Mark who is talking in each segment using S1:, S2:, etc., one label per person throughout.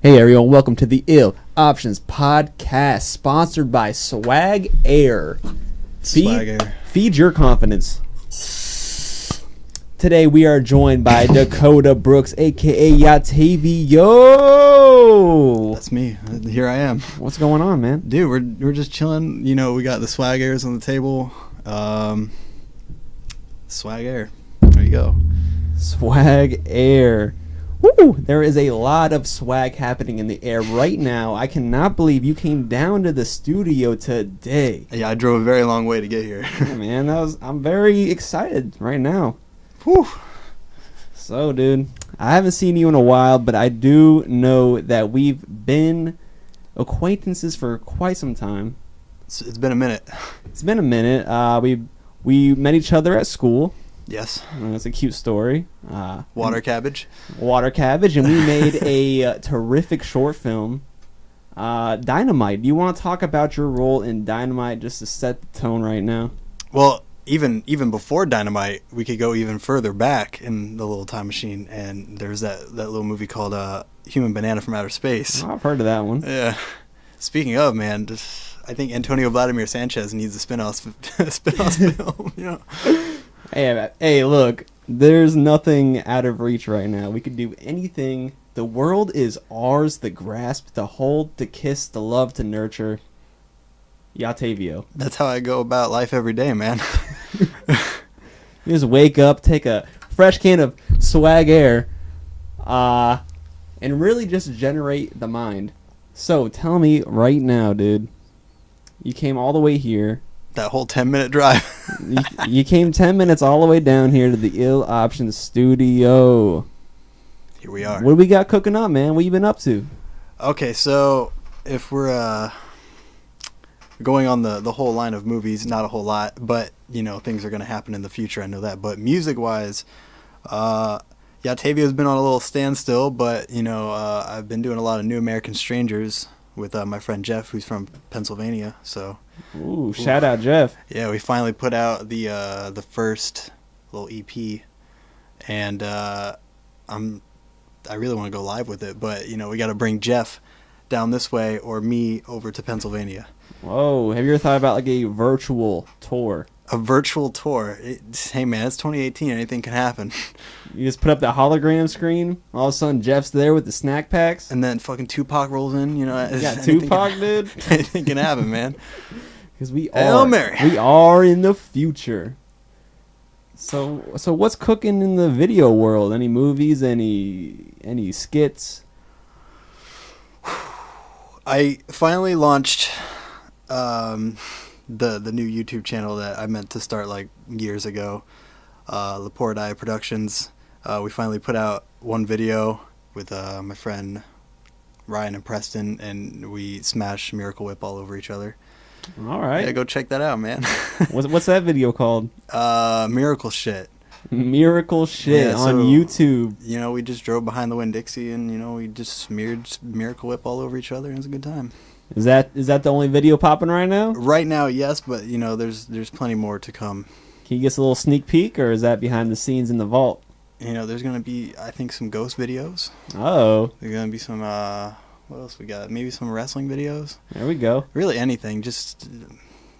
S1: Hey everyone, welcome to the Ill Options Podcast, sponsored by Swag Air. Feed your confidence. Today we are joined by Dakota Brooks, aka Yateveo.
S2: That's me. Here I am.
S1: What's going on, man?
S2: Dude, we're just chilling. You know, we got the Swag Airs on the table. Swag Air. There you go.
S1: Swag Air. Woo! There is a lot of swag happening in the air right now. I cannot believe you came down to the studio today.
S2: Yeah, I drove a very long way to get here.
S1: Yeah, man, I'm very excited right now.
S2: Whew.
S1: So, dude, I haven't seen you in a while, but I do know that we've been acquaintances for quite some time.
S2: It's been a minute.
S1: It's been a minute. We met each other at school.
S2: Yes.
S1: That's a cute story.
S2: Water cabbage,
S1: and we made a terrific short film, Dynamite. Do you want to talk about your role in Dynamite just to set the tone right now?
S2: Well, even before Dynamite, we could go even further back in the little time machine, and there's that little movie called Human Banana from Outer Space.
S1: Oh, I've heard of that one.
S2: Yeah. Speaking of, man, I think Antonio Vladimir Sanchez needs a spin-off film, you know.
S1: Hey, look, there's nothing out of reach right now. We could do anything. The world is ours to grasp, to hold, to kiss, to love, to nurture. Yateveo.
S2: That's how I go about life every day, man.
S1: You just wake up, take a fresh can of Swag Air, and really just generate the mind. So, tell me right now, dude. You came all the way here.
S2: That whole 10-minute drive.
S1: you came 10 minutes all the way down here to the Ill Options studio.
S2: Here we are.
S1: What do we got cooking up, man? What you been up to?
S2: Okay, so if we're going on the whole line of movies, not a whole lot, but, you know, things are going to happen in the future, I know that. But music-wise, Yateveo's been on a little standstill, but, you know, I've been doing a lot of New American Strangers with my friend Jeff, who's from Pennsylvania, so...
S1: Ooh, shout out Jeff.
S2: Yeah, we finally put out the first little EP, and I really want to go live with it, but you know we got to bring Jeff down this way or me over to Pennsylvania.
S1: Whoa, have you ever thought about like a virtual tour?
S2: A virtual tour? Hey man, it's 2018. Anything can happen.
S1: You just put up the hologram screen. All of a sudden, Jeff's there with the snack packs,
S2: and then fucking Tupac rolls in. You know,
S1: Tupac, dude.
S2: Anything can happen, man.
S1: Because we
S2: Mary.
S1: We are in the future. So what's cooking in the video world? Any movies? Any skits?
S2: I finally launched the new YouTube channel that I meant to start like years ago. Laporte Productions. We finally put out one video with my friend Ryan and Preston, and we smashed Miracle Whip all over each other.
S1: All right.
S2: Yeah, go check that out, man.
S1: What's that video called?
S2: Miracle Shit.
S1: Miracle Shit, yeah, on YouTube.
S2: You know, we just drove behind the Winn-Dixie, and you know, we just smeared Miracle Whip all over each other, and it was a good time.
S1: Is that the only video popping right now?
S2: Right now, yes, but you know, there's plenty more to come.
S1: Can you give us a little sneak peek, or is that behind the scenes in the vault?
S2: You know, there's gonna be, I think, some ghost videos.
S1: Oh.
S2: There's gonna be some what else we got? Maybe some wrestling videos.
S1: There we go.
S2: Really anything. Just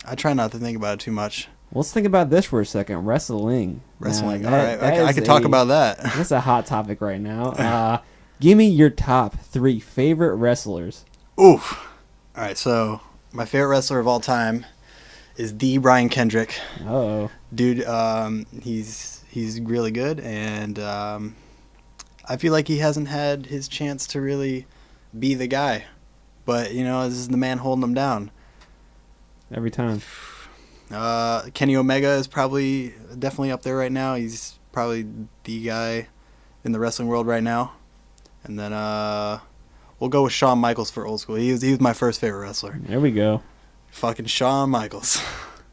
S2: I try not to think about it too much.
S1: Let's think about this for a second. Wrestling.
S2: All right. I could talk about that.
S1: That's a hot topic right now. Give me your top 3 favorite wrestlers.
S2: Oof. All right. So my favorite wrestler of all time is the Brian Kendrick.
S1: Oh.
S2: Dude, he's really good, and I feel like he hasn't had his chance to really be the guy, but you know, this is the man holding him down
S1: every time.
S2: Kenny Omega is definitely up there right now. He's probably the guy in the wrestling world right now. And then we'll go with Shawn Michaels for old school. He was my first favorite wrestler.
S1: There we go.
S2: Fucking Shawn Michaels.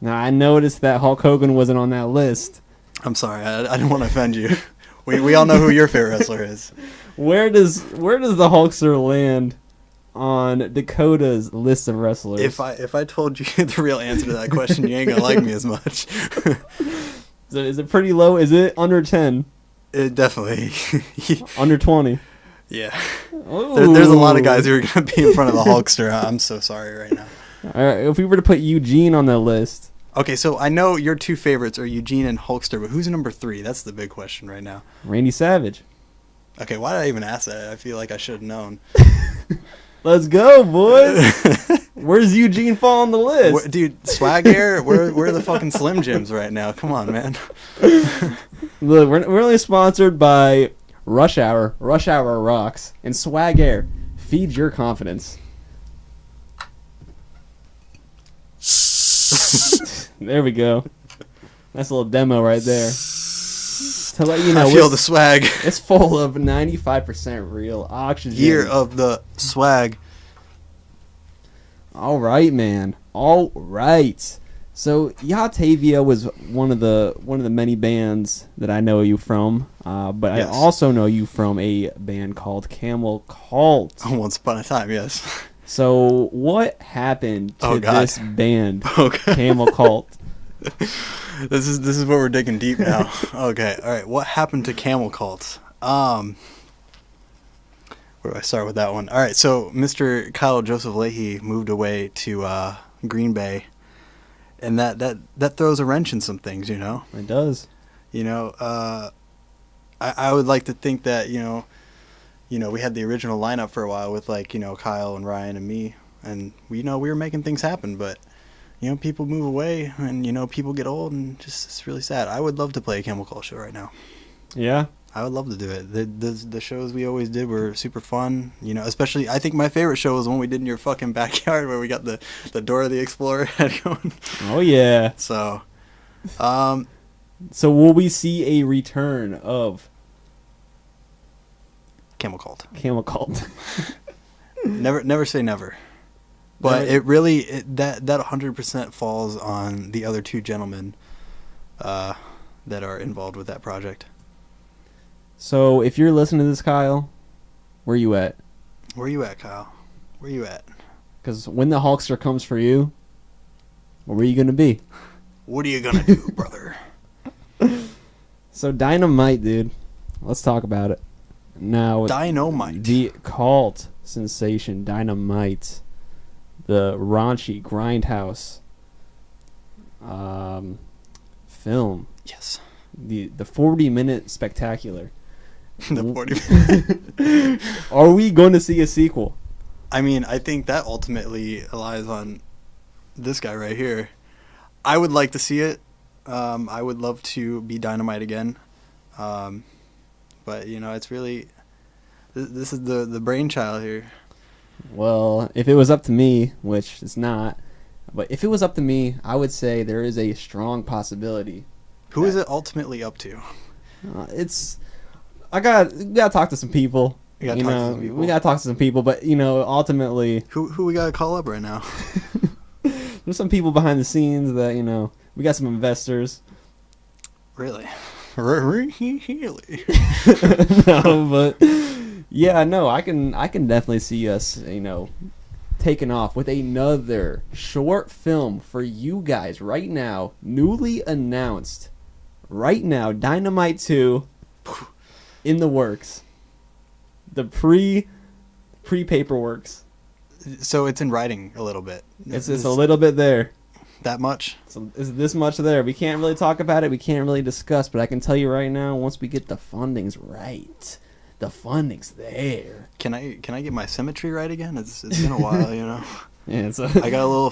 S1: Now I noticed that Hulk Hogan wasn't on that list.
S2: I'm sorry, I didn't want to offend you. We all know who your favorite wrestler is.
S1: Where does the Hulkster land on Dakota's list of wrestlers?
S2: If I told you the real answer to that question, you ain't gonna like me as much.
S1: So is it pretty low? Is it under 10?
S2: It definitely.
S1: Under 20?
S2: Yeah. There's a lot of guys who are going to be in front of the Hulkster. I'm so sorry right now.
S1: All right, if we were to put Eugene on the list.
S2: Okay, so I know your two favorites are Eugene and Hulkster, but who's number 3? That's the big question right now.
S1: Randy Savage.
S2: Okay, why did I even ask that? I feel like I should have known.
S1: Let's go, boys. Where's Eugene fall on the list?
S2: Dude, Swag Air, we're the fucking Slim Jims right now. Come on, man.
S1: Look, we're only sponsored by Rush Hour Rocks, and Swag Air. Feed your confidence. There we go. Nice little demo right there. To let you know,
S2: I feel the swag.
S1: It's full of 95% real oxygen.
S2: Year of the swag.
S1: All right, man. All right. So Yateveo was one of the many bands that I know you from, but yes. I also know you from a band called Camel Cult.
S2: Once upon a time, yes.
S1: So what happened to this band, Camel Cult?
S2: This is where we're digging deep now. Okay, all right. What happened to Camel Cult? Where do I start with that one? All right, so Mr. Kyle Joseph Leahy moved away to Green Bay, and that throws a wrench in some things, you know.
S1: It does.
S2: You know, I would like to think that you know, we had the original lineup for a while with Kyle and Ryan and me, and we were making things happen, but. People move away, and people get old, and just it's really sad. I would love to play a Camel Cult show right now.
S1: Yeah,
S2: I would love to do it. The shows we always did were super fun. Especially I think my favorite show was the one we did in your fucking backyard where we got the Dora the Explorer head going.
S1: Oh yeah.
S2: So
S1: will we see a return of
S2: Camel Cult?
S1: Camel Cult.
S2: Never say never. But it really that 100% falls on the other two gentlemen that are involved with that project.
S1: So if you're listening to this, Kyle, where you at?
S2: Where you at, Kyle? Where you at?
S1: Because when the Hulkster comes for you, where are you gonna be?
S2: What are you gonna do, brother?
S1: So Dynamite, dude. Let's talk about it now.
S2: Dynamite,
S1: the cult sensation, Dynamite. The raunchy Grindhouse film.
S2: Yes.
S1: The 40-minute spectacular.
S2: The 40
S1: Are we going to see a sequel?
S2: I mean, I think that ultimately relies on this guy right here. I would like to see it. I would love to be Dynamite again. But, it's really... This is the brainchild here.
S1: Well, if it was up to me, which it's not, but if it was up to me, I would say there is a strong possibility.
S2: Who is it ultimately up to?
S1: We gotta talk to some people. We gotta talk to some people, but ultimately,
S2: who we gotta call up right now?
S1: There's some people behind the scenes that we got some investors.
S2: Really?
S1: No, but. Yeah, no, I can definitely see us, taking off with another short film for you guys right now, newly announced. Right now, Dynamite 2 in the works. The pre-paperworks.
S2: So it's in writing a little bit.
S1: It's a little bit there.
S2: That much?
S1: So it's this much there. We can't really talk about it. We can't really discuss, but I can tell you right now, once we get the fundings right. The funding's there.
S2: Can I get my symmetry right again? It's been a while,
S1: Yeah,
S2: I got a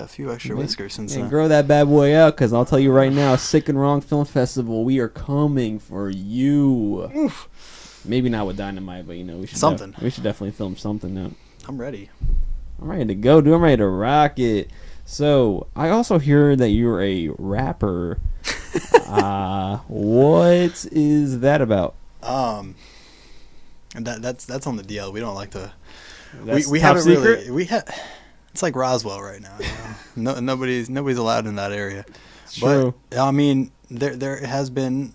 S2: few extra whiskers since then.
S1: Grow that bad boy out, because I'll tell you right now, Sick and Wrong Film Festival, we are coming for you.
S2: Oof.
S1: Maybe not with Dynamite, but we should
S2: something.
S1: We should definitely film something now.
S2: I'm ready.
S1: I'm ready to go, dude. I'm ready to rock it. So I also hear that you're a rapper. What is that about?
S2: And that's on the DL. We don't like to.
S1: That's
S2: we
S1: top
S2: haven't
S1: secret?
S2: really. It's like Roswell right now. No, nobody's allowed in that area.
S1: It's true.
S2: But I mean, there has been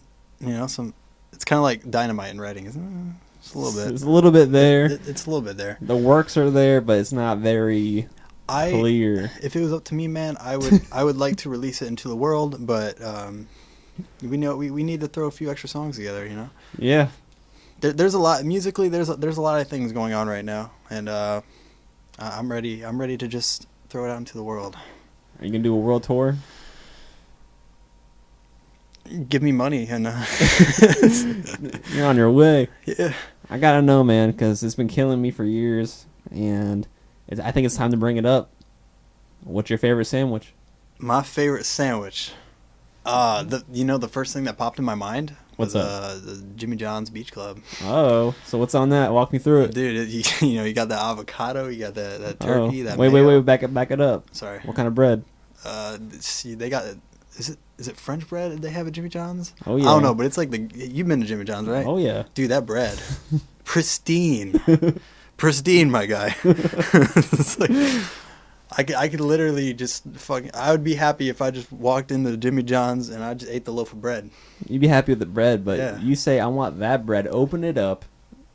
S2: some. It's kind of like Dynamite in writing, isn't it? It's a little bit.
S1: It's a little bit there.
S2: It's a little bit there.
S1: The works are there, but it's not very clear.
S2: If it was up to me, man, I would like to release it into the world, but we need to throw a few extra songs together,
S1: Yeah.
S2: there's a lot musically. There's a lot of things going on right now, and I'm ready. I'm ready to just throw it out into the world.
S1: Are you gonna do a world tour?
S2: Give me money, and
S1: You're on your way.
S2: yeah.
S1: I gotta know, man, because it's been killing me for years, and I think it's time to bring it up. What's your favorite sandwich?
S2: My favorite sandwich. The first thing that popped in my mind was
S1: What's
S2: the Jimmy John's Beach Club.
S1: Oh, so what's on that? Walk me through it.
S2: Dude, you got the avocado, you got that turkey, that
S1: wait,
S2: mayo.
S1: back it up.
S2: Sorry.
S1: What kind of bread?
S2: See, they got is it French bread they have at Jimmy John's?
S1: Oh yeah.
S2: I don't know, but it's like you've been to Jimmy John's, right?
S1: Oh yeah.
S2: Dude, that bread, pristine, my guy. It's like I could literally just I would be happy if I just walked into Jimmy John's and I just ate the loaf of bread.
S1: You'd be happy with the bread, but
S2: Yeah.
S1: you say I want that bread. Open it up.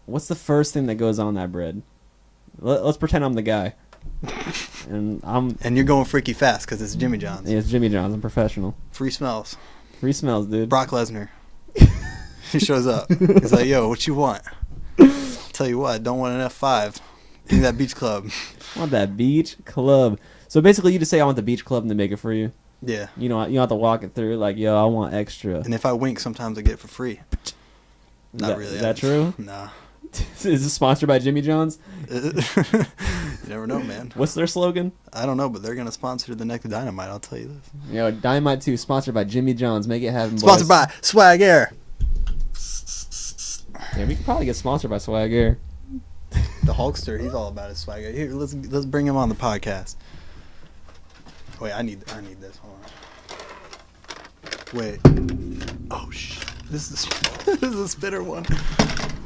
S1: What's the first thing that goes on that bread? Let's pretend I'm the guy. And
S2: you're going freaky fast because it's Jimmy John's.
S1: Yeah, it's Jimmy John's. I'm professional.
S2: Free smells.
S1: Free smells, dude.
S2: Brock Lesnar. He shows up. He's like, "Yo, what you want?" Tell you what, don't want an F5. Give me that beach club.
S1: I want that beach club. So basically, you just say I want the beach club and they make it for you.
S2: Yeah.
S1: You don't have to walk it through like, yo, I want extra.
S2: And if I wink, sometimes I get it for free. Not really.
S1: Is that true?
S2: Nah.
S1: Is this sponsored by Jimmy John's?
S2: You never know, man.
S1: What's their slogan?
S2: I don't know, but they're gonna sponsor the next Dynamite. I'll tell you this.
S1: Dynamite 2, sponsored by Jimmy John's. Make it happen, boys.
S2: Sponsored by Swag Air.
S1: Yeah, we could probably get sponsored by Swag Air.
S2: The Hulkster, he's all about his swag. Here, let's bring him on the podcast. Wait, I need this. Hold on. Wait. Oh shit. This is this is a spinner one.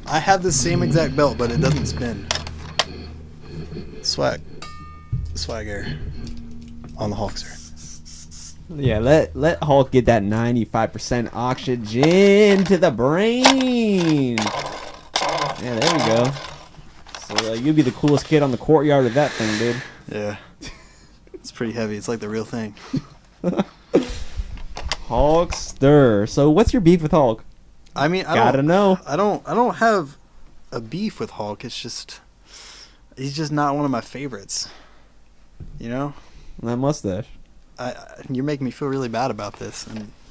S2: I have the same exact belt, but it doesn't spin. Swag Air on the Hulkster.
S1: Yeah, let Hulk get that 95% oxygen to the brain. Yeah, there we go. So you'd be the coolest kid on the courtyard with that thing, dude.
S2: Yeah. It's pretty heavy. It's like the real thing.
S1: Hulkster. So what's your beef with Hulk?
S2: I mean, I don't have a beef with Hulk. It's just he's just not one of my favorites. You know?
S1: That mustache.
S2: You're making me feel really bad about this,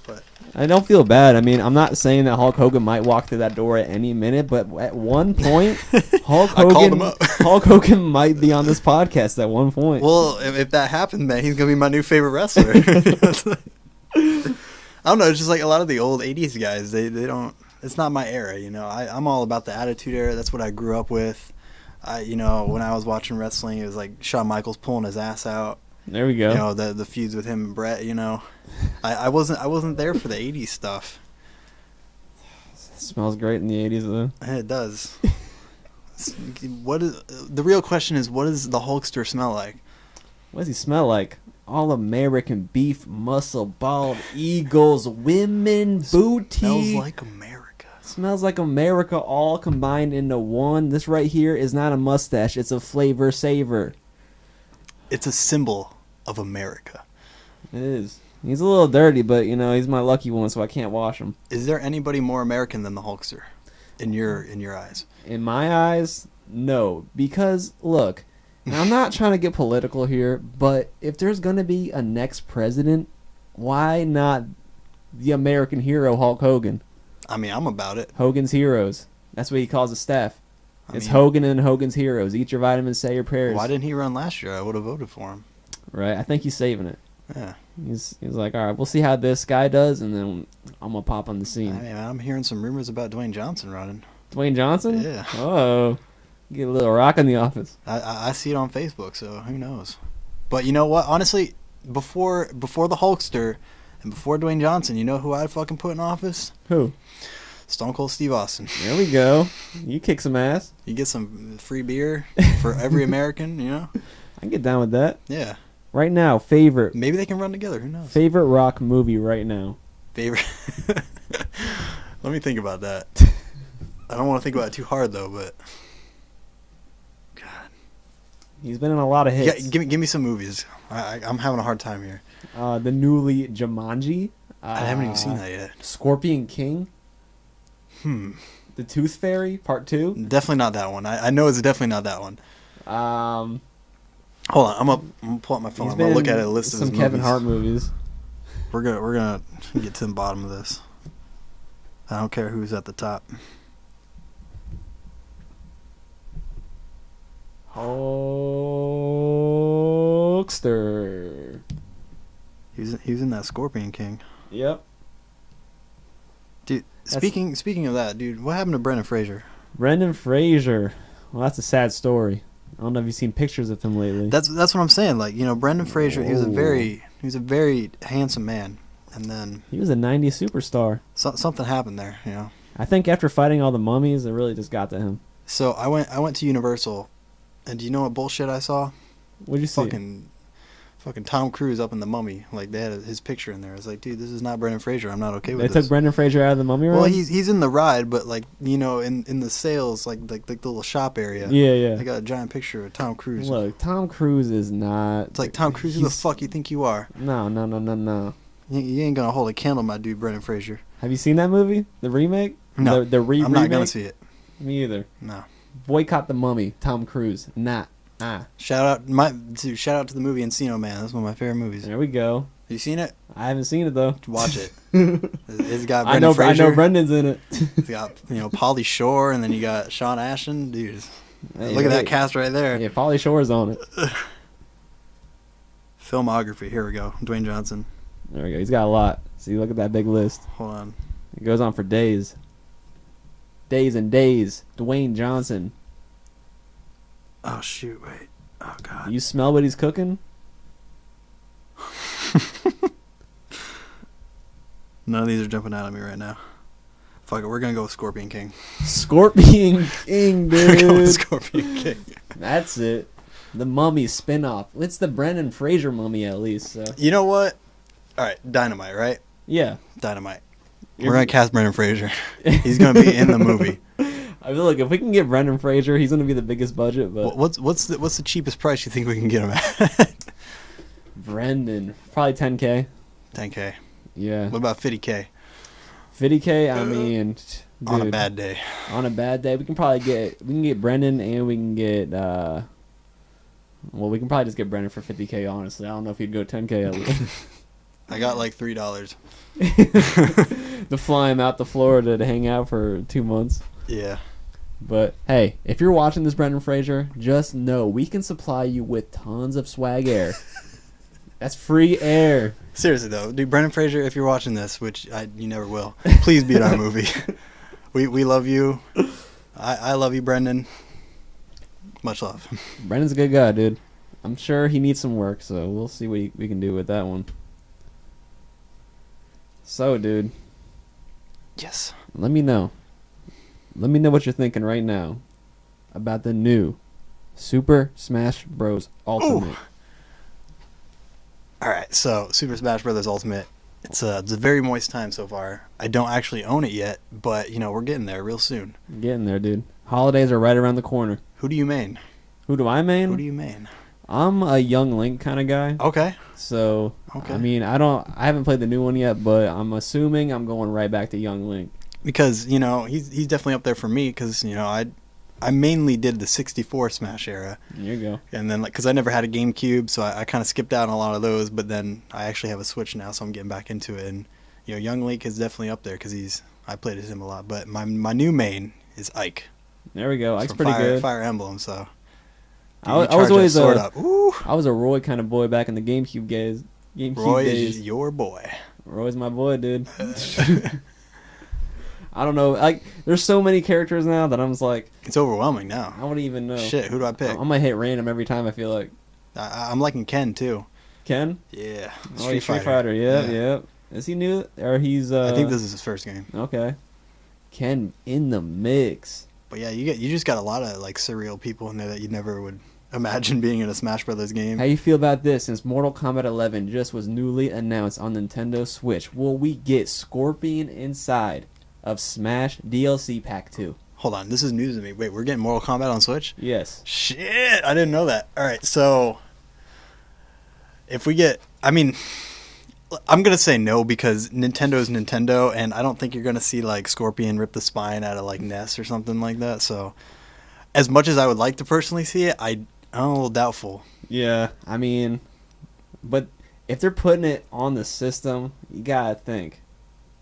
S2: but
S1: I don't feel bad. I mean, I'm not saying that Hulk Hogan might walk through that door at any minute, but at one point, Hulk Hogan might be on this podcast at one point.
S2: Well, if that happened, man, he's gonna be my new favorite wrestler. I don't know. It's just like a lot of the old '80s guys. They don't. It's not my era, you know. I'm all about the Attitude Era. That's what I grew up with. When I was watching wrestling, it was like Shawn Michaels pulling his ass out.
S1: There we go.
S2: You know, the feuds with him and Brett. You know, I wasn't there for the '80s stuff.
S1: It smells great in the '80s, though.
S2: It does. The real question is, what does the Hulkster smell like?
S1: What does he smell like? All American beef, muscle, bald eagles, women, booty.
S2: Smells like America.
S1: Smells like America, all combined into one. This right here is not a mustache. It's a flavor saver.
S2: It's a symbol of America.
S1: It is. He's a little dirty, but, he's my lucky one, so I can't wash him.
S2: Is there anybody more American than the Hulkster in your eyes?
S1: In my eyes, no. Because, look, and I'm not trying to get political here, but if there's going to be a next president, why not the American hero Hulk Hogan?
S2: I mean, I'm about it.
S1: Hogan's Heroes. That's what he calls his staff. It's Hogan and Hogan's Heroes. Eat your vitamins, say your prayers.
S2: Why didn't he run last year? I would have voted for him.
S1: Right. I think he's saving it.
S2: Yeah.
S1: He's like, all right, we'll see how this guy does, and then I'm going to pop on the scene.
S2: I mean, I'm hearing some rumors about Dwayne Johnson running.
S1: Dwayne Johnson?
S2: Yeah.
S1: Oh. Get a little rock in the office.
S2: I see it on Facebook, so who knows? But you know what? Honestly, before the Hulkster and before Dwayne Johnson, you know who I'd fucking put in office?
S1: Who?
S2: Stone Cold Steve Austin.
S1: There we go. You kick some ass.
S2: You get some free beer for every American, you know?
S1: I can get down with that.
S2: Yeah.
S1: Right now, favorite.
S2: Maybe they can run together. Who knows?
S1: Favorite rock movie right now.
S2: Favorite. Let me think about that. I don't want to think about it too hard, though, but... God.
S1: He's been in a lot of hits.
S2: Yeah, give me some movies. I'm having a hard time here.
S1: The newly Jumanji.
S2: I haven't even seen that yet.
S1: Scorpion King. The Tooth Fairy Part 2?
S2: Definitely not that one. I know it's definitely not that one. Hold on, I'm gonna pull up my phone. I'm gonna look at a list of his
S1: some Kevin
S2: movies.
S1: Hart movies.
S2: We're gonna get to the bottom of this. I don't care who's at the top.
S1: Hulkster.
S2: He was in that Scorpion King.
S1: Yep.
S2: Dude, speaking of that, dude, what happened to Brendan Fraser?
S1: Brendan Fraser. Well, that's a sad story. I don't know if you've seen pictures of him lately.
S2: That's what I'm saying. Like, you know, Brendan Fraser, he was a very handsome man, and then
S1: he was a '90s superstar.
S2: Something happened there, you know.
S1: I think after fighting all the mummies, it really just got to him.
S2: So I went to Universal, and do you know what bullshit I saw?
S1: What'd you see?
S2: Fucking Tom Cruise up in the Mummy. Like, they had his picture in there. I was like, dude, this is not Brendan Fraser. I'm not okay with this.
S1: They took Brendan Fraser out of the Mummy ride?
S2: Well, he's in the ride, but, like, you know, in the sales, like the little shop area.
S1: Yeah.
S2: They got a giant picture of Tom Cruise.
S1: Look, Tom Cruise is not...
S2: It's like, Tom Cruise, who the fuck you think you are?
S1: No.
S2: You ain't gonna hold a candle, my dude, Brendan Fraser.
S1: Have you seen that movie? The remake?
S2: No.
S1: The
S2: I'm not gonna see it.
S1: Me either.
S2: No.
S1: Boycott the Mummy. Tom Cruise.
S2: Shout out to the movie Encino Man. That's one of my favorite movies.
S1: There we go.
S2: You seen it?
S1: I haven't seen it though.
S2: Watch it. It's got Brendan Fraser.
S1: I know Brendan's in it.
S2: It's got, you know, Pauly Shore, and then you got Sean Astin. Dude, look at that cast right there.
S1: Yeah, Pauly Shore's on it.
S2: Filmography. Here we go. Dwayne Johnson.
S1: There we go. He's got a lot. See, look at that big list.
S2: Hold on.
S1: It goes on for days. Days and days. Dwayne Johnson.
S2: Oh, shoot. Wait. Oh, God.
S1: You smell what he's cooking?
S2: None of these are jumping out at me right now. Fuck it. We're going to go with Scorpion King.
S1: Scorpion King, dude.
S2: We're going with Scorpion King.
S1: That's it. The Mummy spinoff. It's the Brendan Fraser Mummy, at least. So.
S2: You know what? All right. Dynamite, right?
S1: Yeah.
S2: Dynamite. We're going to cast Brendan Fraser. He's going to be in the movie.
S1: I feel like if we can get Brendan Fraser, he's going to be the biggest budget. But
S2: what's the cheapest price you think we can get him at?
S1: Brendan, probably 10K.
S2: 10K.
S1: Yeah.
S2: What about 50K?
S1: 50K. I mean, dude,
S2: on a bad day.
S1: On a bad day, we can get Brendan, and we can get we can probably just get Brendan for 50K. Honestly, I don't know if he'd go 10K. At least.
S2: I got like $3.
S1: To fly him out to Florida to hang out for 2 months.
S2: Yeah.
S1: But hey, if you're watching this, Brendan Fraser, just know we can supply you with tons of swag air. That's free air.
S2: Seriously though, dude, Brendan Fraser, if you're watching this, which you never will, please be in our movie. We love you. I love you, Brendan. Much love.
S1: Brendan's a good guy, dude. I'm sure he needs some work, so we'll see what we can do with that one. So, dude.
S2: Yes.
S1: Let me know. Let me know what you're thinking right now about the new Super Smash Bros. Ultimate. Ooh.
S2: All right, so Super Smash Bros. Ultimate. It's a very moist time so far. I don't actually own it yet, but you know we're getting there real soon.
S1: Getting there, dude. Holidays are right around the corner.
S2: Who do you main?
S1: Who do I main?
S2: Who do you main?
S1: I'm a Young Link kind of guy.
S2: Okay.
S1: So, I mean, I haven't played the new one yet, but I'm assuming I'm going right back to Young Link.
S2: Because, you know, he's definitely up there for me because, you know, I mainly did the 64 Smash era.
S1: There you go.
S2: And then, like, because I never had a GameCube, so I kind of skipped out on a lot of those, but then I actually have a Switch now, so I'm getting back into it. And, you know, Young Link is definitely up there because I played as him a lot. But my new main is Ike.
S1: There we go. Ike's pretty good.
S2: Fire Emblem, so. Dude,
S1: I was always
S2: I
S1: was a Roy kind of boy back in the GameCube days.
S2: Roy is your boy.
S1: Roy's my boy, dude. I don't know. Like, there's so many characters now that I'm just like...
S2: It's overwhelming now.
S1: I don't even know.
S2: Shit, who do I pick?
S1: I'm going to hit random every time, I feel like.
S2: I'm liking Ken, too.
S1: Ken?
S2: Yeah.
S1: Street Fighter. Yeah. Is he new? Or he's...
S2: I think this is his first game.
S1: Okay. Ken in the mix.
S2: But yeah, you just got a lot of, like, surreal people in there that you never would imagine being in a Smash Brothers game.
S1: How you feel about this? Since Mortal Kombat 11 just was newly announced on Nintendo Switch, will we get Scorpion inside of Smash DLC Pack 2?
S2: Hold on, this is news to me. Wait, we're getting Mortal Kombat on Switch?
S1: Yes.
S2: Shit, I didn't know that. All right, so if we get, I mean, I'm gonna say no because Nintendo's Nintendo, and I don't think you're gonna see like Scorpion rip the spine out of like Ness or something like that. So, as much as I would like to personally see it, I'm a little doubtful.
S1: Yeah, I mean, but if they're putting it on the system, you gotta think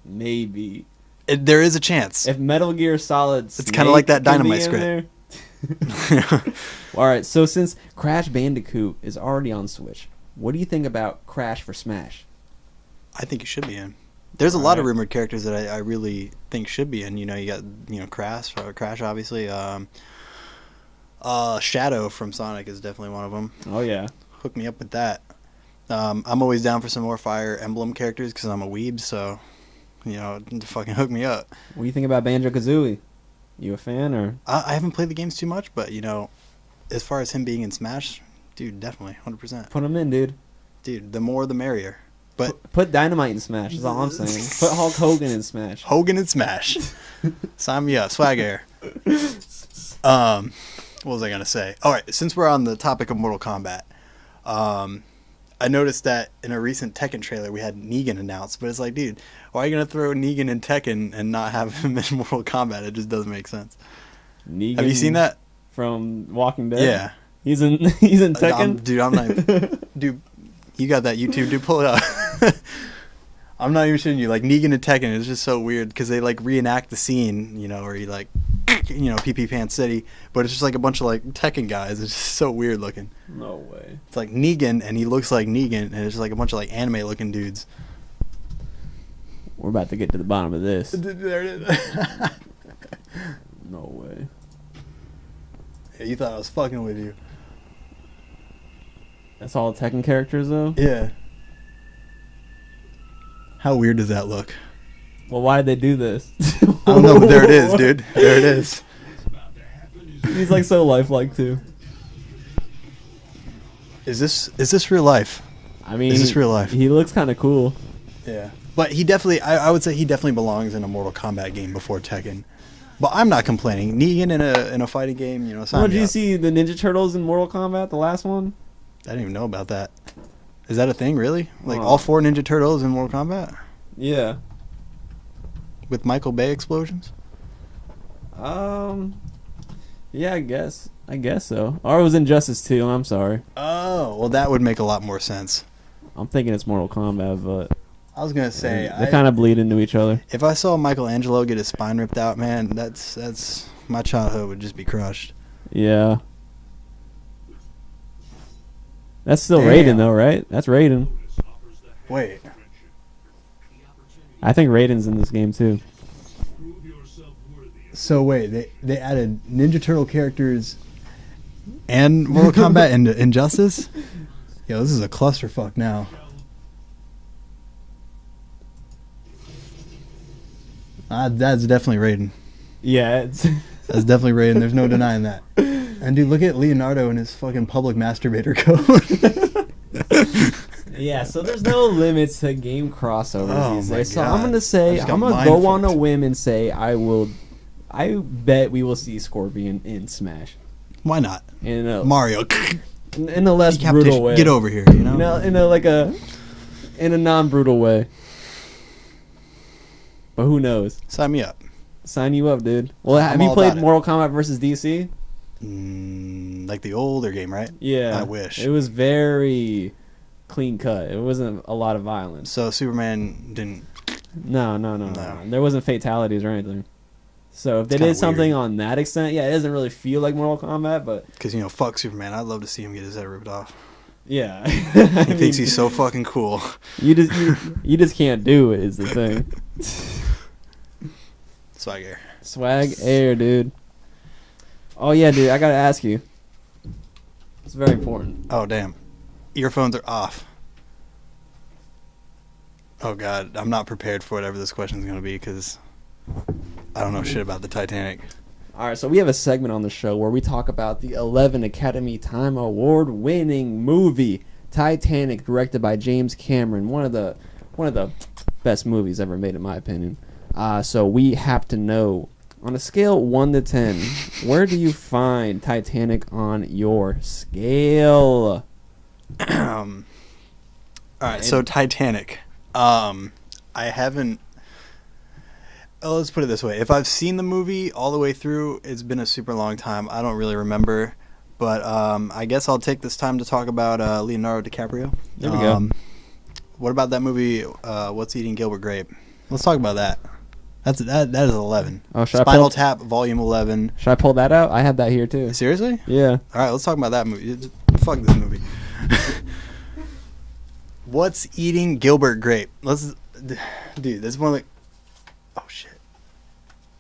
S1: maybe
S2: There is a chance.
S1: if Metal Gear Solid,
S2: It's kind of like that Dynamite script.
S1: All right, so since Crash Bandicoot is already on Switch, what do you think about Crash for Smash?
S2: I think it should be in. There's a lot of
S1: Alright.
S2: rumored characters that I really think should be in. You know, you got Crash obviously. Shadow from Sonic is definitely one of them.
S1: Oh yeah,
S2: Hook me up with that. I'm always down for some more Fire Emblem characters because I'm a weeb. So, fucking hook me up.
S1: what do you think about Banjo-Kazooie? You a fan or?
S2: I haven't played the games too much, but as far as him being in Smash, dude, definitely 100%.
S1: Put him in, dude.
S2: Dude, the more the merrier. But
S1: Put Dynamite in Smash. That's all I'm saying. Put Hulk Hogan in Smash.
S2: Hogan and Smash. Sign me up. Swag air. What was I going to say? All right, since we're on the topic of Mortal Kombat, I noticed that in a recent Tekken trailer we had Negan announced, but it's like, dude, why are you going to throw Negan in Tekken and not have him in Mortal Kombat? It just doesn't make sense.
S1: Negan
S2: Have you seen that?
S1: from Walking Dead?
S2: Yeah.
S1: He's in Tekken.
S2: Dude, I'm not. Dude, you got that YouTube? Dude, pull it up. I'm not even shitting you. Like Negan and Tekken is just so weird because they like reenact the scene, where he like, PP Pants City, but it's just like a bunch of like Tekken guys. It's just so weird looking.
S1: No way.
S2: It's like Negan and he looks like Negan, and it's just like a bunch of like anime looking dudes.
S1: We're about to get to the bottom of this.
S2: There it is.
S1: No way.
S2: Yeah, you thought I was fucking with you.
S1: That's all Tekken characters though?
S2: Yeah. How weird does that look?
S1: Well, why did they do this?
S2: I don't know, but there it is, dude. There it is.
S1: He's like so lifelike too.
S2: Is this real life?
S1: I mean,
S2: Is this real life?
S1: He looks kind of cool.
S2: Yeah. But he definitely, I would say he definitely belongs in a Mortal Kombat game before Tekken. But I'm not complaining. Negan in a fighting game, sign
S1: Oh,
S2: me
S1: did you
S2: up.
S1: see the Ninja Turtles in Mortal Kombat, the last one?
S2: I didn't even know about that. Is that a thing, really? Like
S1: Oh.
S2: all 4 Ninja Turtles in Mortal Kombat?
S1: Yeah.
S2: With Michael Bay explosions?
S1: Yeah, I guess so. Or it was Injustice 2, I'm sorry.
S2: Oh, well that would make a lot more sense.
S1: I'm thinking it's Mortal Kombat, but
S2: I was going to say,
S1: they kind of bleed into each other.
S2: if I saw Michelangelo get his spine ripped out, man, that's my childhood would just be crushed.
S1: Yeah. That's still
S2: Damn.
S1: Raiden, though, right? That's Raiden.
S2: Wait.
S1: I think Raiden's in this game, too.
S2: So wait, they added Ninja Turtle characters and Mortal Kombat into Injustice? Yo, this is a clusterfuck now. That's definitely Raiden.
S1: Yeah, it's...
S2: That's definitely Raiden. There's no denying that. And dude, look at Leonardo in his fucking public masturbator coat.
S1: Yeah, so there's no limits to game crossovers
S2: Oh
S1: these
S2: my
S1: days. So
S2: God.
S1: I'm gonna
S2: I
S1: say,
S2: just got
S1: I'm gonna
S2: mind
S1: go on
S2: fucked.
S1: a whim and say I bet we will see Scorpion in Smash.
S2: Why not?
S1: In a
S2: Mario.
S1: in a less brutal
S2: Decapitation.
S1: way.
S2: Get over here, you know?
S1: In a non-brutal way. But who knows?
S2: Sign me up.
S1: Sign you up, dude. Well,
S2: I'm
S1: have you
S2: all
S1: played
S2: about it.
S1: Mortal Kombat versus DC?
S2: Like the older game, right?
S1: Yeah.
S2: I wish.
S1: It was very clean cut. It wasn't a lot of violence.
S2: So Superman didn't...
S1: No.
S2: No.
S1: There wasn't fatalities or anything. So if they
S2: It's kinda
S1: did something
S2: weird.
S1: on that extent, yeah, it doesn't really feel like Mortal Kombat, but
S2: Because, fuck Superman. I'd love to see him get his head ripped off.
S1: yeah.
S2: He thinks he's so fucking cool.
S1: you just can't do it is the thing.
S2: Swagger.
S1: Swag air, dude. Oh yeah, dude, I gotta ask you. It's very important.
S2: Oh, damn. Earphones are off. Oh, God. I'm not prepared for whatever this question's going to be because I don't know shit about the Titanic.
S1: All right, so we have a segment on the show where we talk about the 11 Academy Time Award winning movie Titanic, directed by James Cameron, one of the best movies ever made in my opinion. So we have to know, on a scale 1 to 10, where do you find Titanic on your scale?
S2: All right, so Titanic. I haven't. Oh, let's put it this way: if I've seen the movie all the way through, it's been a super long time. I don't really remember, but I guess I'll take this time to talk about Leonardo DiCaprio.
S1: There we go.
S2: What about that movie? What's Eating Gilbert Grape? Let's talk about that. That is 11.
S1: Oh,
S2: Spinal Tap, Volume 11.
S1: Should I pull that out? I had that here too.
S2: Seriously?
S1: Yeah.
S2: All right, let's talk about that movie. Fuck this movie. What's Eating Gilbert Grape? Dude, this is one of the. Oh shit!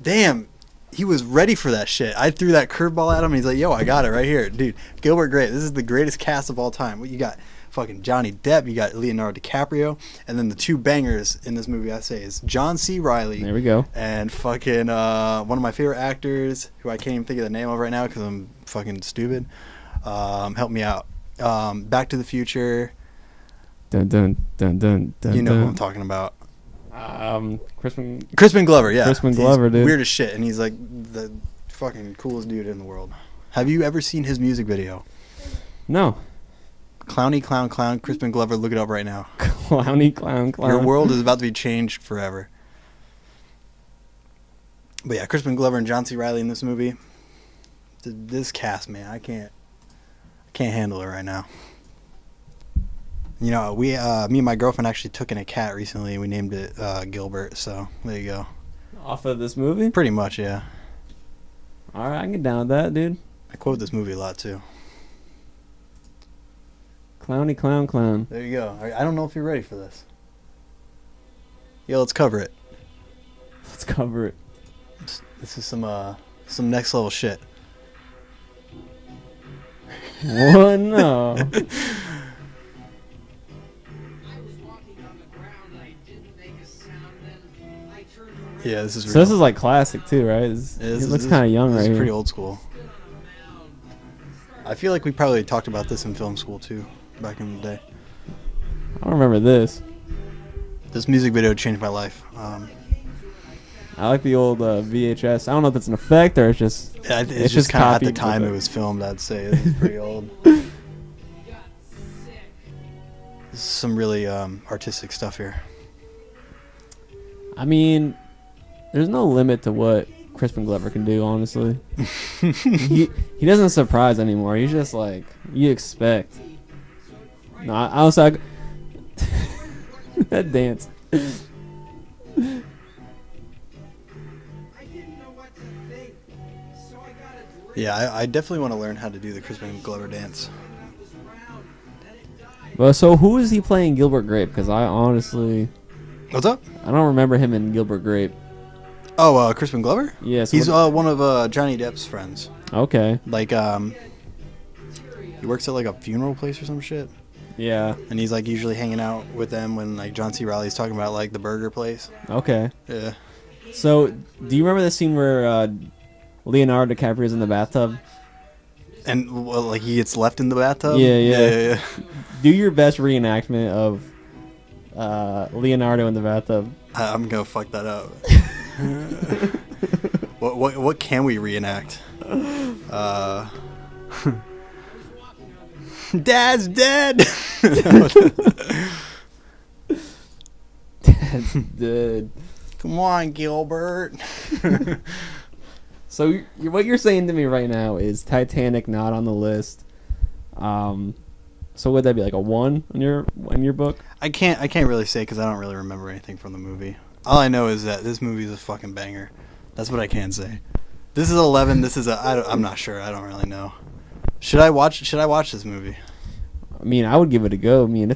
S2: Damn, he was ready for that shit. I threw that curveball at him, and he's like, "Yo, I got it right here, dude." Gilbert Grape. This is the greatest cast of all time. What you got? Fucking Johnny Depp. You got Leonardo DiCaprio, and then the two bangers in this movie I say is John C. Reilly.
S1: There we go.
S2: And fucking one of my favorite actors, who I can't even think of the name of right now because I'm fucking stupid. Help me out. Back to the Future.
S1: Dun dun dun dun dun.
S2: You know
S1: dun.
S2: who I'm talking about.
S1: Crispin
S2: Glover, yeah.
S1: Crispin Glover, dude.
S2: Weird as shit, and he's like the fucking coolest dude in the world. Have you ever seen his music video?
S1: No.
S2: Clowny Clown Clown, Crispin Glover, look it up right now.
S1: Clowny Clown Clown.
S2: Your world is about to be changed forever. But yeah, Crispin Glover and John C. Reilly in this movie. This cast, man, I can't handle it right now. You know, me and my girlfriend actually took in a cat recently. We named it Gilbert, so there you go.
S1: Off of this movie?
S2: Pretty much, yeah.
S1: All right, I can get down with that, dude.
S2: I quote this movie a lot, too.
S1: Clowny Clown Clown.
S2: There you go. I don't know if you're ready for this. Yeah, let's cover it.
S1: Let's cover it.
S2: This is some next level shit.
S1: What? No.
S2: Yeah, this is real.
S1: So this is like classic too, right? He looks kind of young right here.
S2: Pretty old school. I feel like we probably talked about this in film school too, back in the day.
S1: I don't remember this.
S2: This music video changed my life.
S1: I like the old VHS. I don't know if it's an effect or it's just.
S2: It's just kind of at the time it was filmed. I'd say this is pretty old. This is some really artistic stuff here.
S1: I mean, there's no limit to what Crispin Glover can do, honestly. he doesn't surprise anymore. He's just like you expect. No, I also that dance.
S2: Yeah, I definitely want to learn how to do the Crispin Glover dance.
S1: But so who is he playing Gilbert Grape? Because I honestly,
S2: What's up?
S1: I don't remember him in Gilbert Grape.
S2: Oh, Crispin Glover?
S1: Yes.
S2: He's one of Johnny Depp's friends.
S1: Okay.
S2: Like, he works at like a funeral place or some shit.
S1: Yeah.
S2: And he's like usually hanging out with them when like John C. Reilly's talking about like the burger place.
S1: Okay.
S2: Yeah.
S1: So, do you remember the scene where Leonardo DiCaprio's in the bathtub?
S2: And well, like he gets left in the bathtub?
S1: Yeah. Do your best reenactment of Leonardo in the bathtub.
S2: I'm gonna fuck that up. What can we reenact? Dad's dead.
S1: Dad's dead.
S2: Come on, Gilbert.
S1: So what you're saying to me right now is Titanic not on the list. So would that be like a 1 in your book? I
S2: can't really say because I don't really remember anything from the movie. All I know is that this movie is a fucking banger. That's what I can say. This is 11. This is I'm not sure. I don't really know. Should I watch this movie?
S1: I mean, I would give it a go. I mean,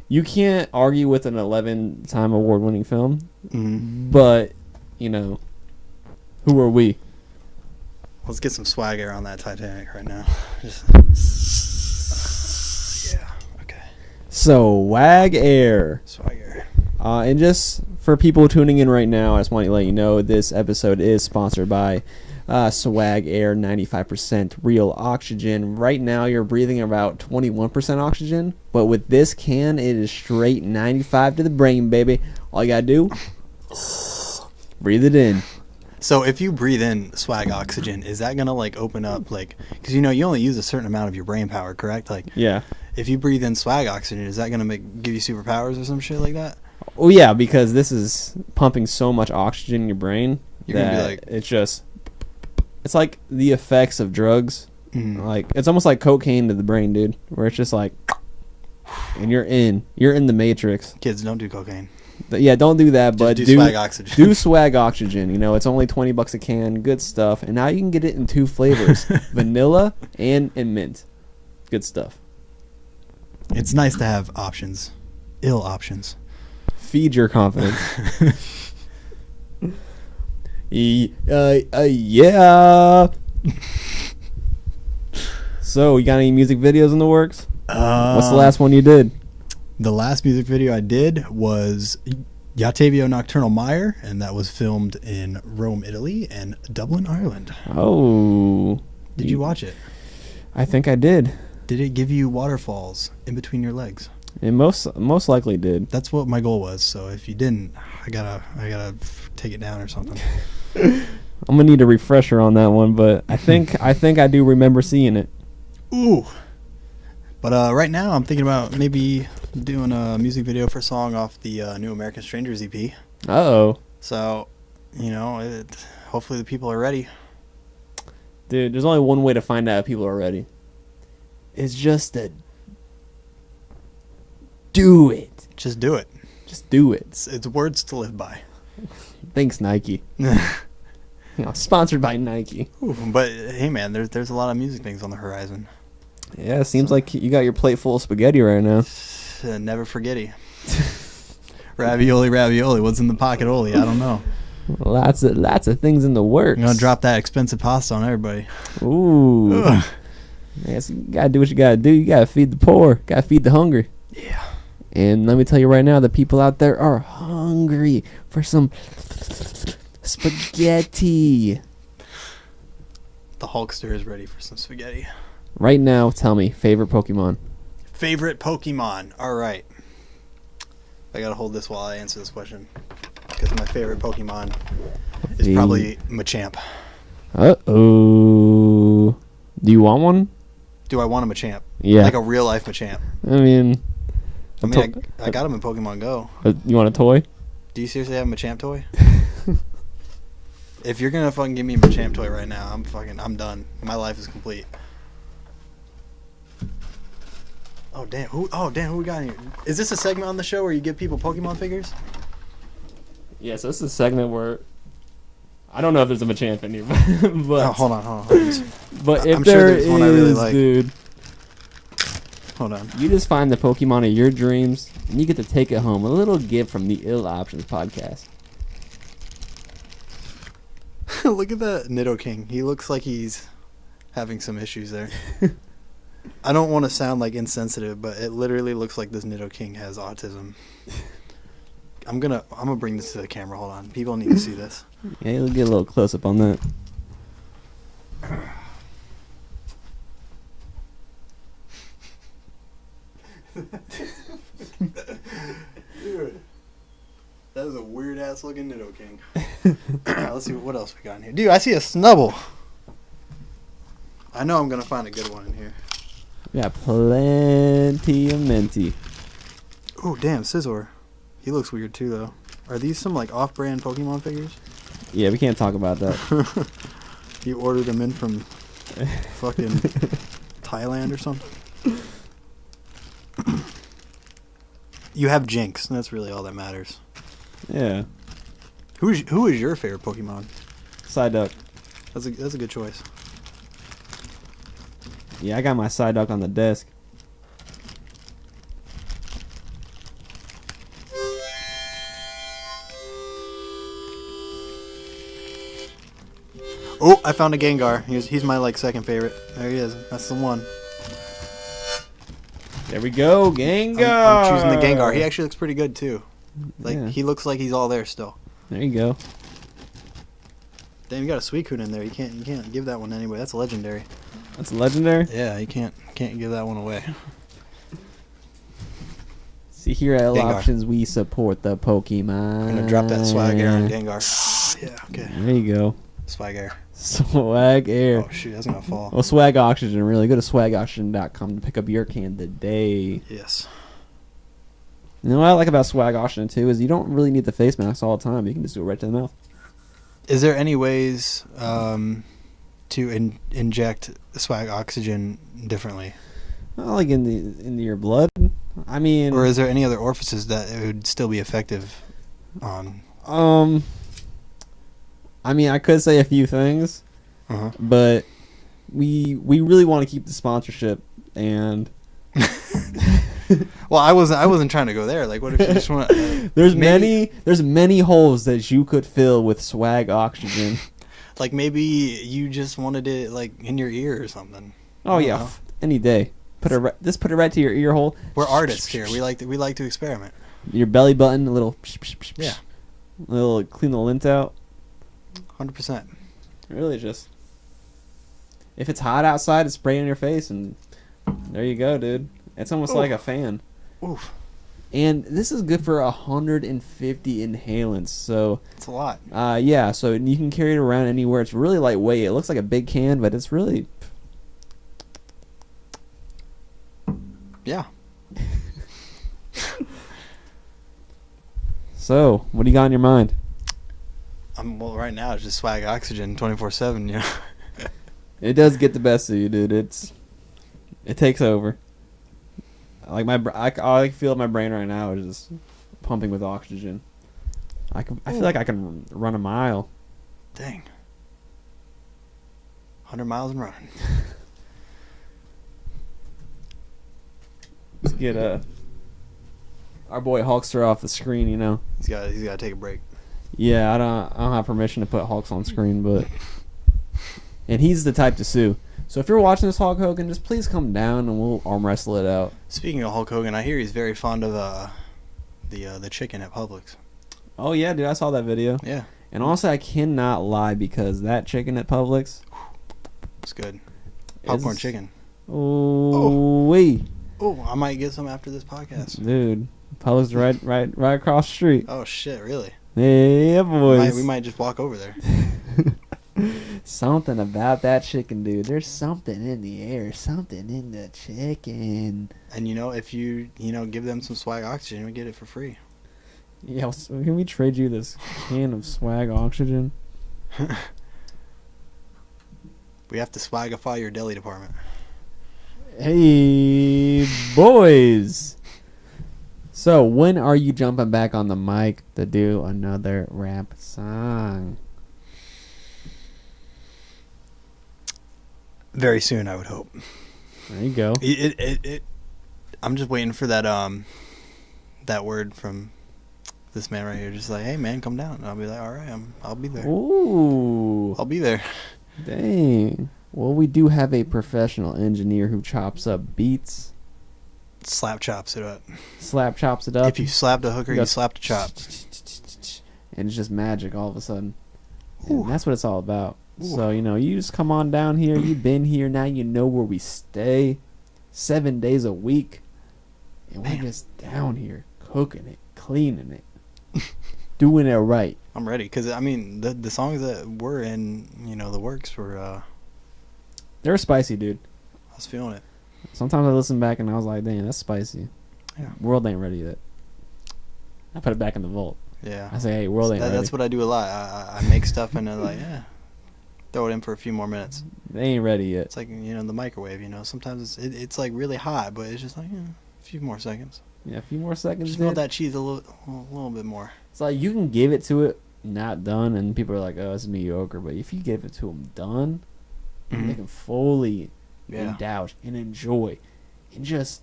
S1: you can't argue with an 11-time award-winning film.
S2: Mm-hmm.
S1: But, you know, who are we?
S2: Let's get some swagger on that Titanic right now. Yeah. Okay.
S1: Swag Air.
S2: Swagger.
S1: And just for people tuning in right now, I just want to let you know this episode is sponsored by Swag Air 95% real oxygen. Right now you're breathing about 21% oxygen, but with this can it is straight 95 to the brain, baby. All you gotta do, breathe it in.
S2: So if you breathe in swag oxygen, is that gonna like open up like, because you only use a certain amount of your brain power, correct? Like,
S1: yeah.
S2: If you breathe in swag oxygen, is that gonna give you superpowers or some shit like that?
S1: Oh yeah, because this is pumping so much oxygen in your brain
S2: You're gonna be
S1: that
S2: like-
S1: it's like the effects of drugs.
S2: Mhm.
S1: Like it's almost like cocaine to the brain, dude. Where it's just like, and you're in the matrix.
S2: Kids, don't do cocaine.
S1: But yeah, don't do that. But
S2: do swag oxygen.
S1: Do swag oxygen. You know, it's only $20 a can. Good stuff. And now you can get it in 2 flavors: vanilla and mint. Good stuff.
S2: It's nice to have options. Ill options.
S1: Feed your confidence. Yeah. So, you got any music videos in the works? What's the last one you did?
S2: The last music video I did was Yateveo Nocturnal Mire, and that was filmed in Rome, Italy, and Dublin, Ireland.
S1: Oh.
S2: Did you watch it?
S1: I think I did.
S2: Did it give you waterfalls in between your legs?
S1: It most likely did.
S2: That's what my goal was. So if you didn't, I gotta take it down or something.
S1: I'm gonna need a refresher on that one, but I think I do remember seeing it.
S2: Ooh. But right now I'm thinking about maybe doing a music video for a song off the New American Strangers EP.
S1: Uh-oh.
S2: So, hopefully the people are ready.
S1: Dude, there's only one way to find out if people are ready. It's just to do it.
S2: Just do it.
S1: Just do it.
S2: It's words to live by.
S1: Thanks, Nike. Sponsored by Nike.
S2: Ooh, but hey, man, there's a lot of music things on the horizon.
S1: Yeah, it seems like you got your plate full of spaghetti right now.
S2: Never forgetty. Ravioli. What's in the pocket? I don't know.
S1: Lots of things in the works.
S2: I'm gonna drop that expensive pasta on everybody.
S1: Ooh.
S2: Ugh.
S1: Yes, you gotta do what you gotta do. You gotta feed the poor. Gotta feed the hungry.
S2: Yeah.
S1: And let me tell you right now, the people out there are hungry for some spaghetti.
S2: The Hulkster is ready for some spaghetti.
S1: Right now, tell me, favorite Pokemon.
S2: Favorite Pokemon. All right. I gotta hold this while I answer this question, because my favorite Pokemon is probably Machamp.
S1: Uh-oh. Do you want one?
S2: Do I want a Machamp?
S1: Yeah.
S2: Like a real life Machamp.
S1: I mean,
S2: I got him in Pokemon Go.
S1: You want a toy?
S2: Do you seriously have a Machamp toy? If you're gonna fucking give me a Machamp toy right now, I'm done. My life is complete. Oh damn! Who we got in here? Is this a segment on the show where you give people Pokemon figures?
S1: Yeah, so this is a segment where I don't know if there's a Machamp in here, but
S2: Hold on.
S1: But if
S2: I'm sure
S1: there
S2: there's
S1: is,
S2: one I really like.
S1: dude,
S2: Hold on.
S1: you just find the Pokemon of your dreams, and you get to take it home. A little gift from the Ill Options podcast.
S2: Look at that Nidoking. He looks like he's having some issues there. I don't want to sound like insensitive, but it literally looks like this Nidoking has autism. I'm gonna bring this to the camera. Hold on. People need to see this.
S1: Yeah, you'll get a little close up on that.
S2: Dude, that is a weird ass looking Nidoking. Let's see what else we got in here. Dude, I see a Snubble. I know I'm gonna find a good one in here.
S1: We got plenty of minty.
S2: Oh damn, Scizor. He looks weird too though. Are these some like off-brand Pokemon figures?
S1: Yeah, we can't talk about that.
S2: You ordered them in from fucking Thailand or something? You have Jinx, and that's really all that matters.
S1: Yeah.
S2: Who is your favorite Pokemon?
S1: Psyduck.
S2: That's a good choice.
S1: Yeah, I got my Psyduck on the desk.
S2: Oh, I found a Gengar. He's my like second favorite. There he is. That's the one.
S1: There we go, Gengar.
S2: I'm choosing the Gengar. He actually looks pretty good too. Like
S1: Yeah.
S2: he looks like he's all there still.
S1: There you go.
S2: Damn, you got a Suicune in there. You can't give that one anyway. That's legendary.
S1: That's legendary.
S2: Yeah, you can't give that one away.
S1: See, here at L
S2: Gengar.
S1: Options, we support the Pokemon.
S2: I'm gonna drop that swag air on Gengar. Yeah, okay.
S1: There you go.
S2: Swag air.
S1: Swag air.
S2: Oh shoot, that's gonna fall.
S1: Well, Swag Oxygen, really. Go to swagoxygen.com to pick up your can today.
S2: Yes.
S1: You know what I like about swag oxygen too is you don't really need the face mask all the time. You can just do it right to the mouth.
S2: Is there any ways to inject swag oxygen differently?
S1: Not like into your blood. I mean,
S2: Or is there any other orifices that it would still be effective on?
S1: I mean, I could say a few things, but we really want to keep the sponsorship and.
S2: Well, I wasn't trying to go there. Like, what if you just want?
S1: There's many holes that you could fill with swag oxygen.
S2: Like maybe you just wanted it like in your ear or something.
S1: Oh yeah, any day. Put it right to your ear hole.
S2: We're artists here. We like to experiment.
S1: Your belly button, a little.
S2: Yeah.
S1: A little clean the lint out.
S2: 100%.
S1: Really, just if it's hot outside, it's spray in your face, and there you go, dude. It's almost like a fan.
S2: Oof.
S1: And this is good for 150 inhalants, so
S2: It's a lot.
S1: yeah. So you can carry it around anywhere. It's really lightweight. It looks like a big can, but it's really.
S2: Yeah.
S1: So, what do you got in your mind?
S2: Well, right now it's just swag oxygen 24/7. You know.
S1: It does get the best of you, dude. It takes over. Like I feel my brain right now is just pumping with oxygen. I feel like I can run a mile.
S2: Dang. 100 miles and running.
S1: Let's get our boy Hulkster off the screen. You know.
S2: He's got to take a break.
S1: Yeah, I don't have permission to put Hulks on screen, but and he's the type to sue. So if you're watching this, Hulk Hogan, just please come down and we'll arm wrestle it out.
S2: Speaking of Hulk Hogan, I hear he's very fond of the chicken at Publix.
S1: Oh yeah, dude, I saw that video.
S2: Yeah.
S1: And also, I cannot lie because that chicken at Publix,
S2: It's good. Popcorn chicken.
S1: Oh, wait.
S2: Oh, I might get some after this podcast.
S1: Dude, Publix right across the street.
S2: Oh shit, really?
S1: Yeah, boys.
S2: We might just walk over there.
S1: Something about that chicken, dude. There's something in the air, something in the chicken.
S2: And if you give them some swag oxygen, we get it for free.
S1: Yeah, so can we trade you this can of swag oxygen?
S2: We have to swagify your deli department.
S1: Hey, boys. So, when are you jumping back on the mic to do another rap song?
S2: Very soon, I would hope.
S1: There you go.
S2: I'm just waiting for that that word from this man right here. Just like, hey man, come down. And I'll be like, all right, I'll be there.
S1: Ooh.
S2: I'll be there.
S1: Dang. Well, we do have a professional engineer who chops up beats.
S2: Slap chops it up.
S1: Slap chops it up.
S2: If you slapped a hooker, you slapped a chop.
S1: And it's just magic all of a sudden.
S2: Ooh.
S1: And that's what it's all about.
S2: Ooh.
S1: So, you just come on down here. You've been here. Now you know where we stay. 7 days a week. And we're just down here cooking it, cleaning it, doing it right.
S2: I'm ready. Because, the songs that were in, the works were...
S1: They're spicy, dude.
S2: I was feeling it.
S1: Sometimes I listen back and I was like, dang, that's spicy.
S2: Yeah.
S1: World ain't ready yet. I put it back in the vault.
S2: Yeah.
S1: I say, hey, world ain't ready.
S2: That's what I do a lot. I make stuff and I'm like, yeah, throw it in for a few more minutes.
S1: They ain't ready yet.
S2: It's like, the microwave, sometimes it's like really hot, but it's just like, a few more seconds.
S1: Yeah, a few more seconds.
S2: Just melt that cheese a little bit more.
S1: It's like you can give it to it not done, and people are like, oh, it's mediocre. But if you give it to them done, they can fully indulge and enjoy and just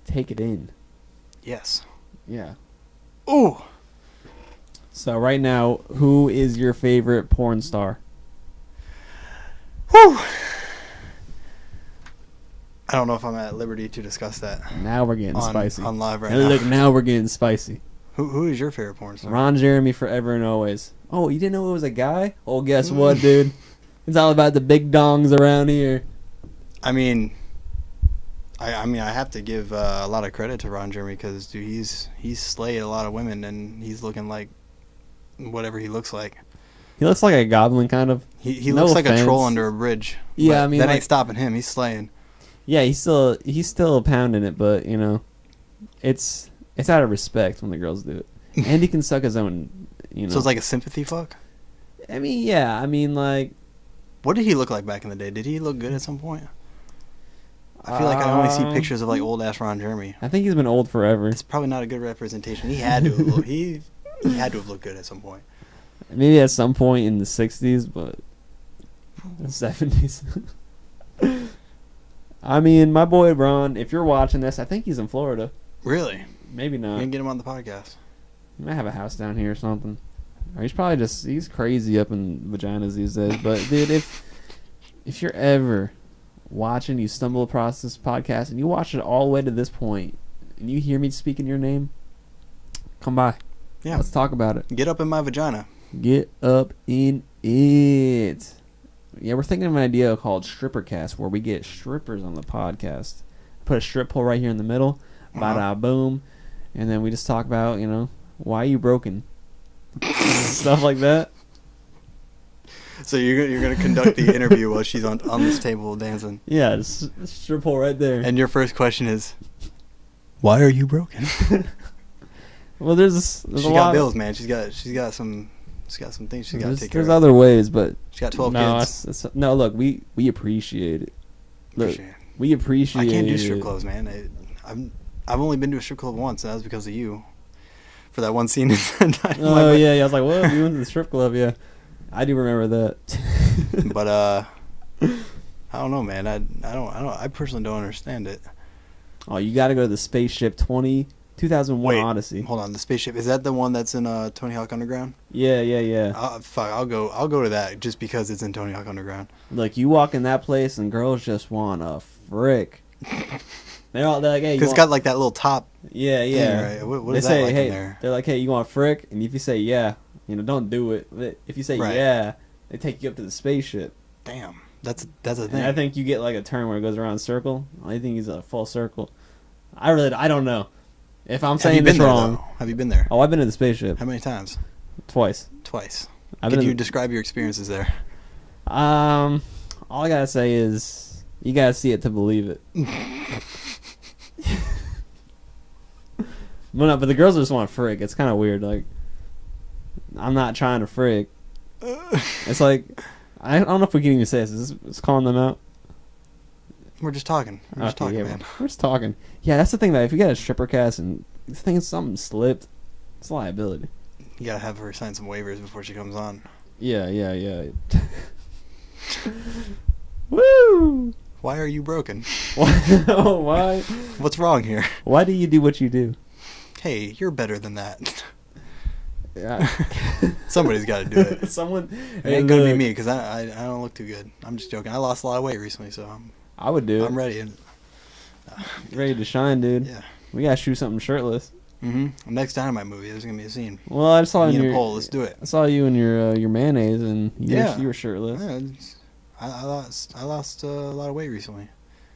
S1: take it in.
S2: Yes.
S1: Yeah.
S2: Ooh.
S1: So right now, who is your favorite porn star?
S2: Whew. I don't know if I'm at liberty to discuss that.
S1: Now we're getting spicy.
S2: On live right
S1: and
S2: now.
S1: Look, now we're getting spicy.
S2: Who is your favorite porn star?
S1: Ron Jeremy, forever and always. Oh, you didn't know it was a guy? Oh, guess what, dude? It's all about the big dongs around here.
S2: I have to give a lot of credit to Ron Jeremy because, dude, he's slayed a lot of women and he's looking like whatever he looks like.
S1: He looks like a goblin, kind of.
S2: He looks like a troll under a bridge.
S1: Yeah,
S2: that ain't stopping him. He's slaying.
S1: Yeah, he's still pounding it, but it's out of respect when the girls do it. And he can suck his own, you know.
S2: So it's like a sympathy fuck?
S1: I mean, yeah. I mean, like...
S2: What did he look like back in the day? Did he look good at some point? I feel like I only see pictures of like old-ass Ron Jeremy.
S1: I think he's been old forever.
S2: It's probably not a good representation. He had to have looked, he had to have looked good at some point.
S1: Maybe at some point in the 60s, but... The 70s. I mean, my boy Ron, if you're watching this, I think he's in Florida.
S2: Really?
S1: Maybe not.
S2: You can get him on the podcast.
S1: He might have a house down here or something. Or he's probably just, he's crazy up in vaginas these days. But, dude, if you're ever watching, you stumble across this podcast, and you watch it all the way to this point, and you hear me speaking your name, come by.
S2: Yeah.
S1: Let's talk about it.
S2: Get up in my vagina.
S1: Get up in it. Yeah, we're thinking of an idea called Strippercast, where we get strippers on the podcast. Put a strip pole right here in the middle. Bada boom. And then we just talk about, you know, why are you broken? Stuff like that.
S2: So you're gonna conduct the interview while she's on this table dancing.
S1: Yeah, just strip pole right there.
S2: And your first question is, why are you broken?
S1: Well, there's
S2: she
S1: a
S2: got
S1: lot
S2: bills, man. She's got some things she's got to take care of.
S1: There's other ways, but
S2: She's got 12 kids.
S1: No, look, we appreciate it. Look, we appreciate it.
S2: I can't do strip clubs, man. I've only been to a strip club once, and that was because of you. For that one scene.
S1: Oh yeah, I was like, "Whoa, we went to the strip club." Yeah, I do remember that.
S2: But I don't know, man. I personally don't understand it.
S1: Oh, you got to go to the Spaceship 2001 Odyssey.
S2: Hold on, the Spaceship, is that the one that's in Tony Hawk Underground?
S1: Yeah.
S2: Fuck, I'll go to that just because it's in Tony Hawk Underground.
S1: Look, you walk in that place and girls just want a frick. They're like, hey,
S2: because it's got like that little top.
S1: Yeah.
S2: Thing, right? What
S1: they
S2: is
S1: say,
S2: that like
S1: hey,
S2: in there?
S1: they're like, hey, you want a frick? And if you say yeah, you know, don't do it. But if you say yeah, they take you up to the spaceship.
S2: Damn, that's a thing.
S1: And I think you get like a turn where it goes around in a circle. I think it's a full circle. I don't know. If I'm saying this wrong.
S2: Have you been there?
S1: Oh, I've been to the spaceship.
S2: How many times?
S1: Twice.
S2: Could you describe your experiences there?
S1: All I gotta say is you gotta see it to believe it. But the girls just want frick. It's kind of weird. Like, I'm not trying to frick. It's like, I don't know if we can even say this. Is this calling them out?
S2: We're just talking. We're just talking, man.
S1: We're just talking. Yeah, that's the thing. That if you get a stripper cast and you think something slipped, it's a liability.
S2: You gotta have her sign some waivers before she comes on.
S1: Yeah. Woo!
S2: Why are you broken?
S1: Why?
S2: What's wrong here?
S1: Why do you do what you do?
S2: Hey, you're better than that.
S1: Yeah.
S2: Somebody's got to do it. It ain't gonna be me because I don't look too good. I'm just joking. I lost a lot of weight recently, so
S1: I would do it.
S2: I'm ready.
S1: Ready to shine, dude.
S2: Yeah.
S1: We gotta shoot something shirtless.
S2: Next Dynamite movie, there's gonna be a scene.
S1: Well, I saw you in your
S2: pole. Let's do it.
S1: I saw you in your mayonnaise, and you were shirtless.
S2: Yeah, I lost a lot of weight recently.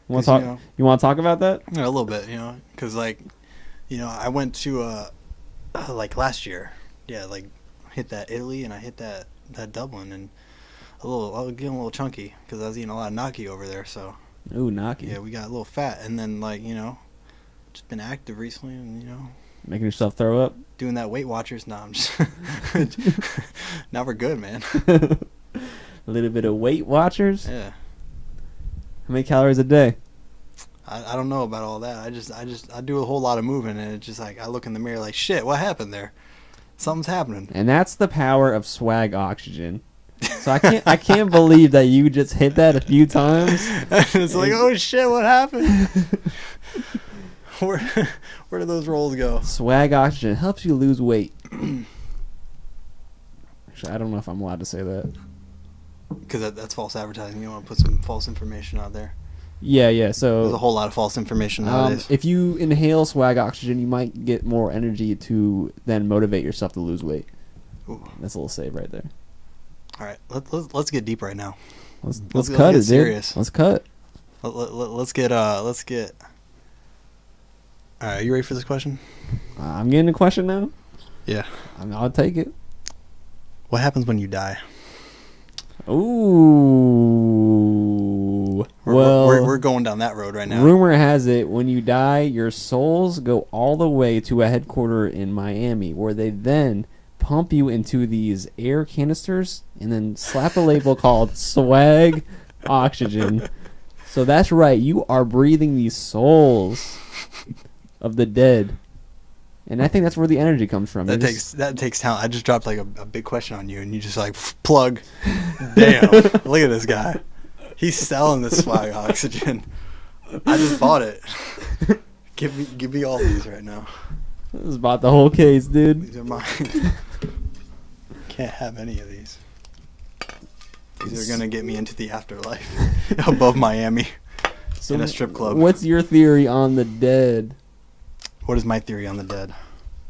S1: You want to talk about that?
S2: Yeah, a little bit, because I went to like last year. Yeah, like hit that Italy and I hit that Dublin, and I was getting a little chunky because I was eating a lot of gnocchi over there. So.
S1: Ooh, gnocchi.
S2: Yeah, we got a little fat, and then just been active recently, and
S1: making yourself throw up.
S2: Doing that Weight Watchers. No, I'm just. Now we're good, man.
S1: A little bit of Weight Watchers.
S2: Yeah.
S1: How many calories a day?
S2: I don't know about all that. I do a whole lot of moving, and it's just like I look in the mirror like, shit, what happened there? Something's happening.
S1: And that's the power of swag oxygen. So I can't believe that you just hit that a few times.
S2: It's like, oh shit, what happened? Where do those rolls go?
S1: Swag oxygen helps you lose weight. Actually, I don't know if I'm allowed to say that.
S2: Because that's false advertising. You don't want to put some false information out there.
S1: Yeah. So
S2: there's a whole lot of false information nowadays.
S1: If you inhale swag oxygen, you might get more energy to then motivate yourself to lose weight.
S2: Ooh.
S1: That's a little save right there.
S2: All right, let's get deep right now.
S1: Let's cut it,
S2: serious.
S1: Dude. Let's cut.
S2: Let's get. All right, are you ready for this question?
S1: I'm getting a question now.
S2: Yeah.
S1: I'll take it.
S2: What happens when you die?
S1: Ooh. Well,
S2: we're going down that road right now.
S1: Rumor has it, when you die, your souls go all the way to a headquarter in Miami, where they then pump you into these air canisters and then slap a label called swag oxygen. So that's right, you are breathing these souls of the dead. And I think that's where the energy comes from.
S2: That takes talent. I just dropped like a big question on you, and you just like plug. Damn! Look at this guy. He's selling this swag oxygen. I just bought it. Give me all these right now.
S1: This is about the whole case, dude.
S2: These are mine. Can't have any of these. These are gonna get me into the afterlife above Miami in a strip club.
S1: What's your theory on the dead?
S2: What is my theory on the dead?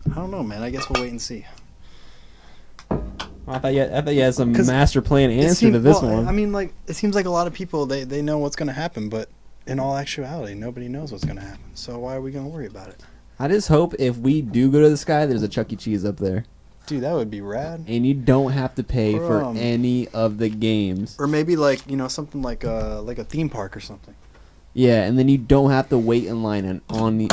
S2: I don't know, man. I guess we'll wait and see.
S1: I thought you had some master plan answer to this one.
S2: I mean, like, it seems like a lot of people, they know what's going to happen, but in all actuality, nobody knows what's going to happen. So why are we going to worry about it?
S1: I just hope if we do go to the sky, there's a Chuck E. Cheese up there.
S2: Dude, that would be rad.
S1: And you don't have to pay for any of the games.
S2: Or maybe, like, you know, something like a theme park or something.
S1: Yeah, and then you don't have to wait in line on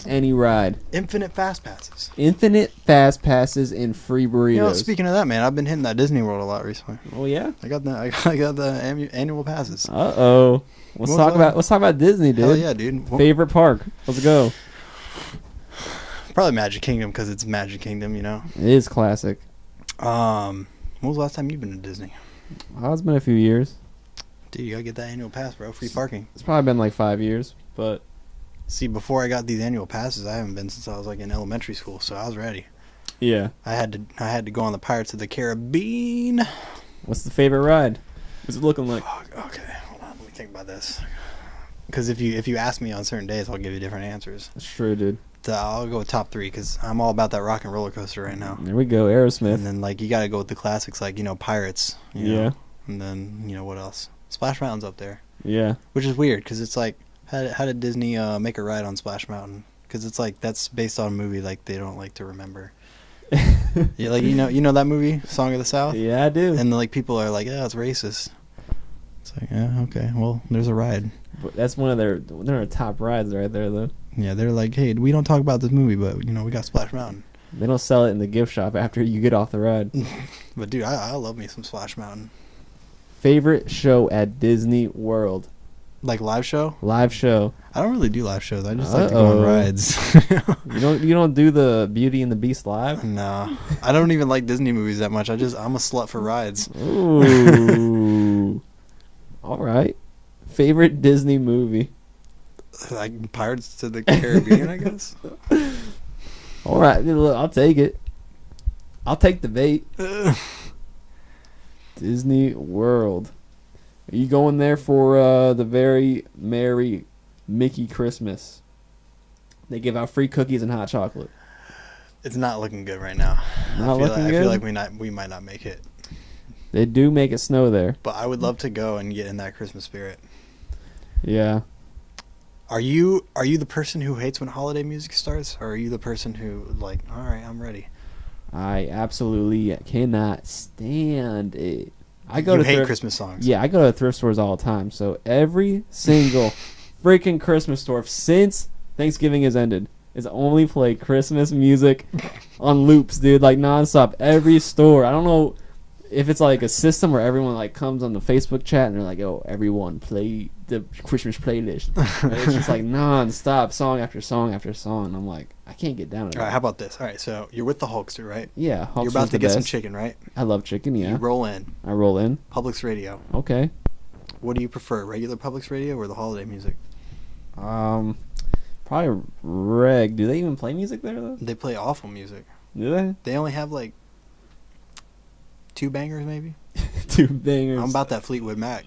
S1: any ride.
S2: Infinite fast passes.
S1: Infinite fast passes and free burritos.
S2: You know, speaking of that, man, I've been hitting that Disney World a lot recently.
S1: Oh yeah,
S2: I got the annual passes.
S1: Let's talk about Disney, dude.
S2: Hell yeah, dude.
S1: Favorite park? Let's go.
S2: Probably Magic Kingdom because it's Magic Kingdom, you know.
S1: It is classic.
S2: When was the last time you've been to Disney?
S1: Oh, it's been a few years.
S2: Dude, you gotta get that annual pass, bro. Free parking.
S1: It's probably been like 5 years, but...
S2: See, before I got these annual passes, I haven't been since I was like in elementary school, so I was ready.
S1: Yeah.
S2: I had to go on the Pirates of the Caribbean.
S1: What's the favorite ride? What's it looking like?
S2: Okay, hold on. Let me think about this. Because if you ask me on certain days, I'll give you different answers.
S1: That's true, dude.
S2: I'll go with top 3 because I'm all about that rock and roller coaster right now.
S1: There we go, Aerosmith.
S2: And then like you gotta go with the classics like, you know, Pirates. You know? And then, you know, what else? Splash Mountain's up there. Yeah. Which is weird because it's like, how did Disney make a ride on Splash Mountain? Because it's like, that's based on a movie like they don't like to remember. Yeah, like you know that movie, Song of the South?
S1: Yeah, I do.
S2: And like people are like, yeah, it's racist. It's like, yeah, okay, well, there's a ride.
S1: But that's one of their top rides right there, though.
S2: Yeah, they're like, hey, we don't talk about this movie, but you know, we got Splash Mountain.
S1: They don't sell it in the gift shop after you get off the ride.
S2: But dude, I love me some Splash Mountain. Favorite
S1: show at Disney World?
S2: Like live show?
S1: Live show.
S2: I don't really do live shows. I just like to go on rides.
S1: You don't do the Beauty and the Beast live?
S2: No. I don't even like Disney movies that much. I'm a slut for rides.
S1: Ooh. All right. Favorite Disney movie?
S2: Like Pirates of the Caribbean, I guess.
S1: All right. Look, I'll take it. I'll take the bait. Disney World. Are you going there for the very merry Mickey Christmas? They give out free cookies and hot chocolate.
S2: It's not looking good right now. I feel like we might not make it.
S1: They do make it snow there.
S2: But I would love to go and get in that Christmas spirit.
S1: Yeah.
S2: Are you the person who hates when holiday music starts, or are you the person who like, all right, I'm ready?
S1: I absolutely cannot stand it.
S2: I hate Christmas songs.
S1: Yeah, I go to thrift stores all the time. So every single freaking Christmas store since Thanksgiving has ended is only play Christmas music on loops, dude, like nonstop. Every store. I don't know if it's like a system where everyone like comes on the Facebook chat and they're like, "Oh, everyone play the Christmas playlist." It's just like nonstop, song after song after song. And I'm like, I can't get down.
S2: All right, how about this? All right, so you're with the Hulkster, right?
S1: Yeah, Hulkster's
S2: you're about to get
S1: best.
S2: some chicken, right?
S1: I love chicken. Yeah.
S2: You roll in.
S1: I roll in.
S2: Publix radio.
S1: Okay.
S2: What do you prefer, regular Publix radio or the holiday music?
S1: Probably reg. Do they even play music there though?
S2: They play awful music.
S1: Do they?
S2: They only have like 2 bangers, maybe.
S1: 2 bangers.
S2: I'm about that Fleetwood Mac.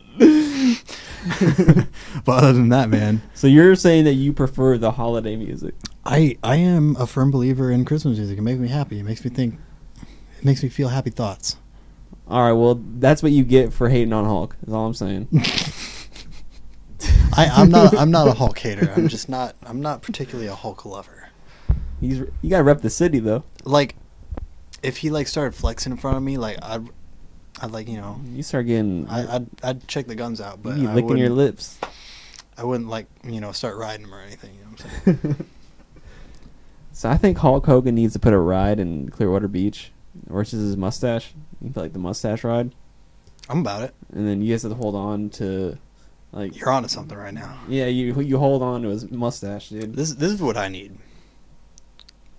S2: But other than that, man.
S1: So you're saying that you prefer the holiday music?
S2: I am a firm believer in Christmas music. It makes me happy. It makes me think. It makes me feel happy thoughts.
S1: All right. Well, that's what you get for hating on Hulk. Is all I'm saying.
S2: I'm not a Hulk hater. I'm not particularly a Hulk lover.
S1: You gotta rep the city though.
S2: Like, if he like started flexing in front of me, like I'd like, you know.
S1: You start getting.
S2: I'd check the guns out, but
S1: you licking your lips.
S2: I wouldn't like start riding him or anything. You know what I'm saying?
S1: So I think Hulk Hogan needs to put a ride in Clearwater Beach, or it's just his mustache. You put like the mustache ride,
S2: I'm about it.
S1: and then you guys have to hold on to, like,
S2: You're onto something right now.
S1: yeah, you hold on to his mustache, dude.
S2: This is what I need.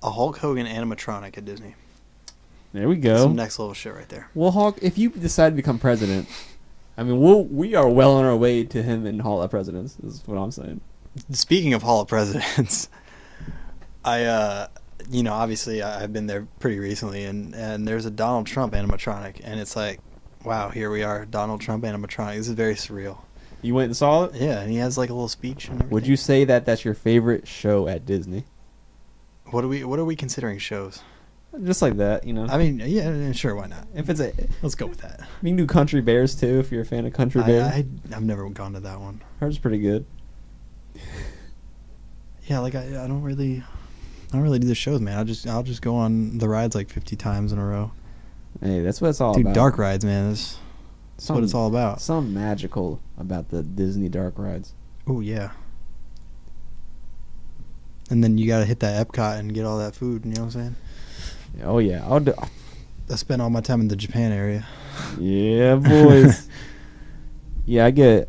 S2: A Hulk Hogan animatronic at Disney.
S1: There we go.
S2: Some next level shit right there.
S1: Well, Hulk, if you decide to become president, I mean, we are well on our way to him in Hall of Presidents. Is what I'm saying.
S2: Speaking of Hall of Presidents, obviously I've been there pretty recently, and there's a Donald Trump animatronic, and it's like, wow, here we are, Donald Trump animatronic. This is very surreal.
S1: You went and saw it?
S2: Yeah, and he has like a little speech and everything.
S1: Would you say that that's your favorite show at Disney?
S2: What are we considering shows?
S1: Just like that, you know.
S2: I mean, yeah, sure, why not?
S1: If it's
S2: Let's go with that.
S1: we can do Country Bears too. If you're a fan of Country Bears,
S2: I've never gone to that one.
S1: hers pretty good.
S2: Yeah, like I don't really do the shows, man. I'll just go on the rides like 50 times in a row.
S1: Hey, that's what it's all
S2: Dude,
S1: about.
S2: dark rides, man. That's what it's all about.
S1: Something magical about the Disney dark rides.
S2: Oh yeah. And then you gotta hit that Epcot and get all that food. You know what I'm saying?
S1: Oh yeah,
S2: I spent all my time in the Japan area.
S1: Yeah, boys. Yeah, I go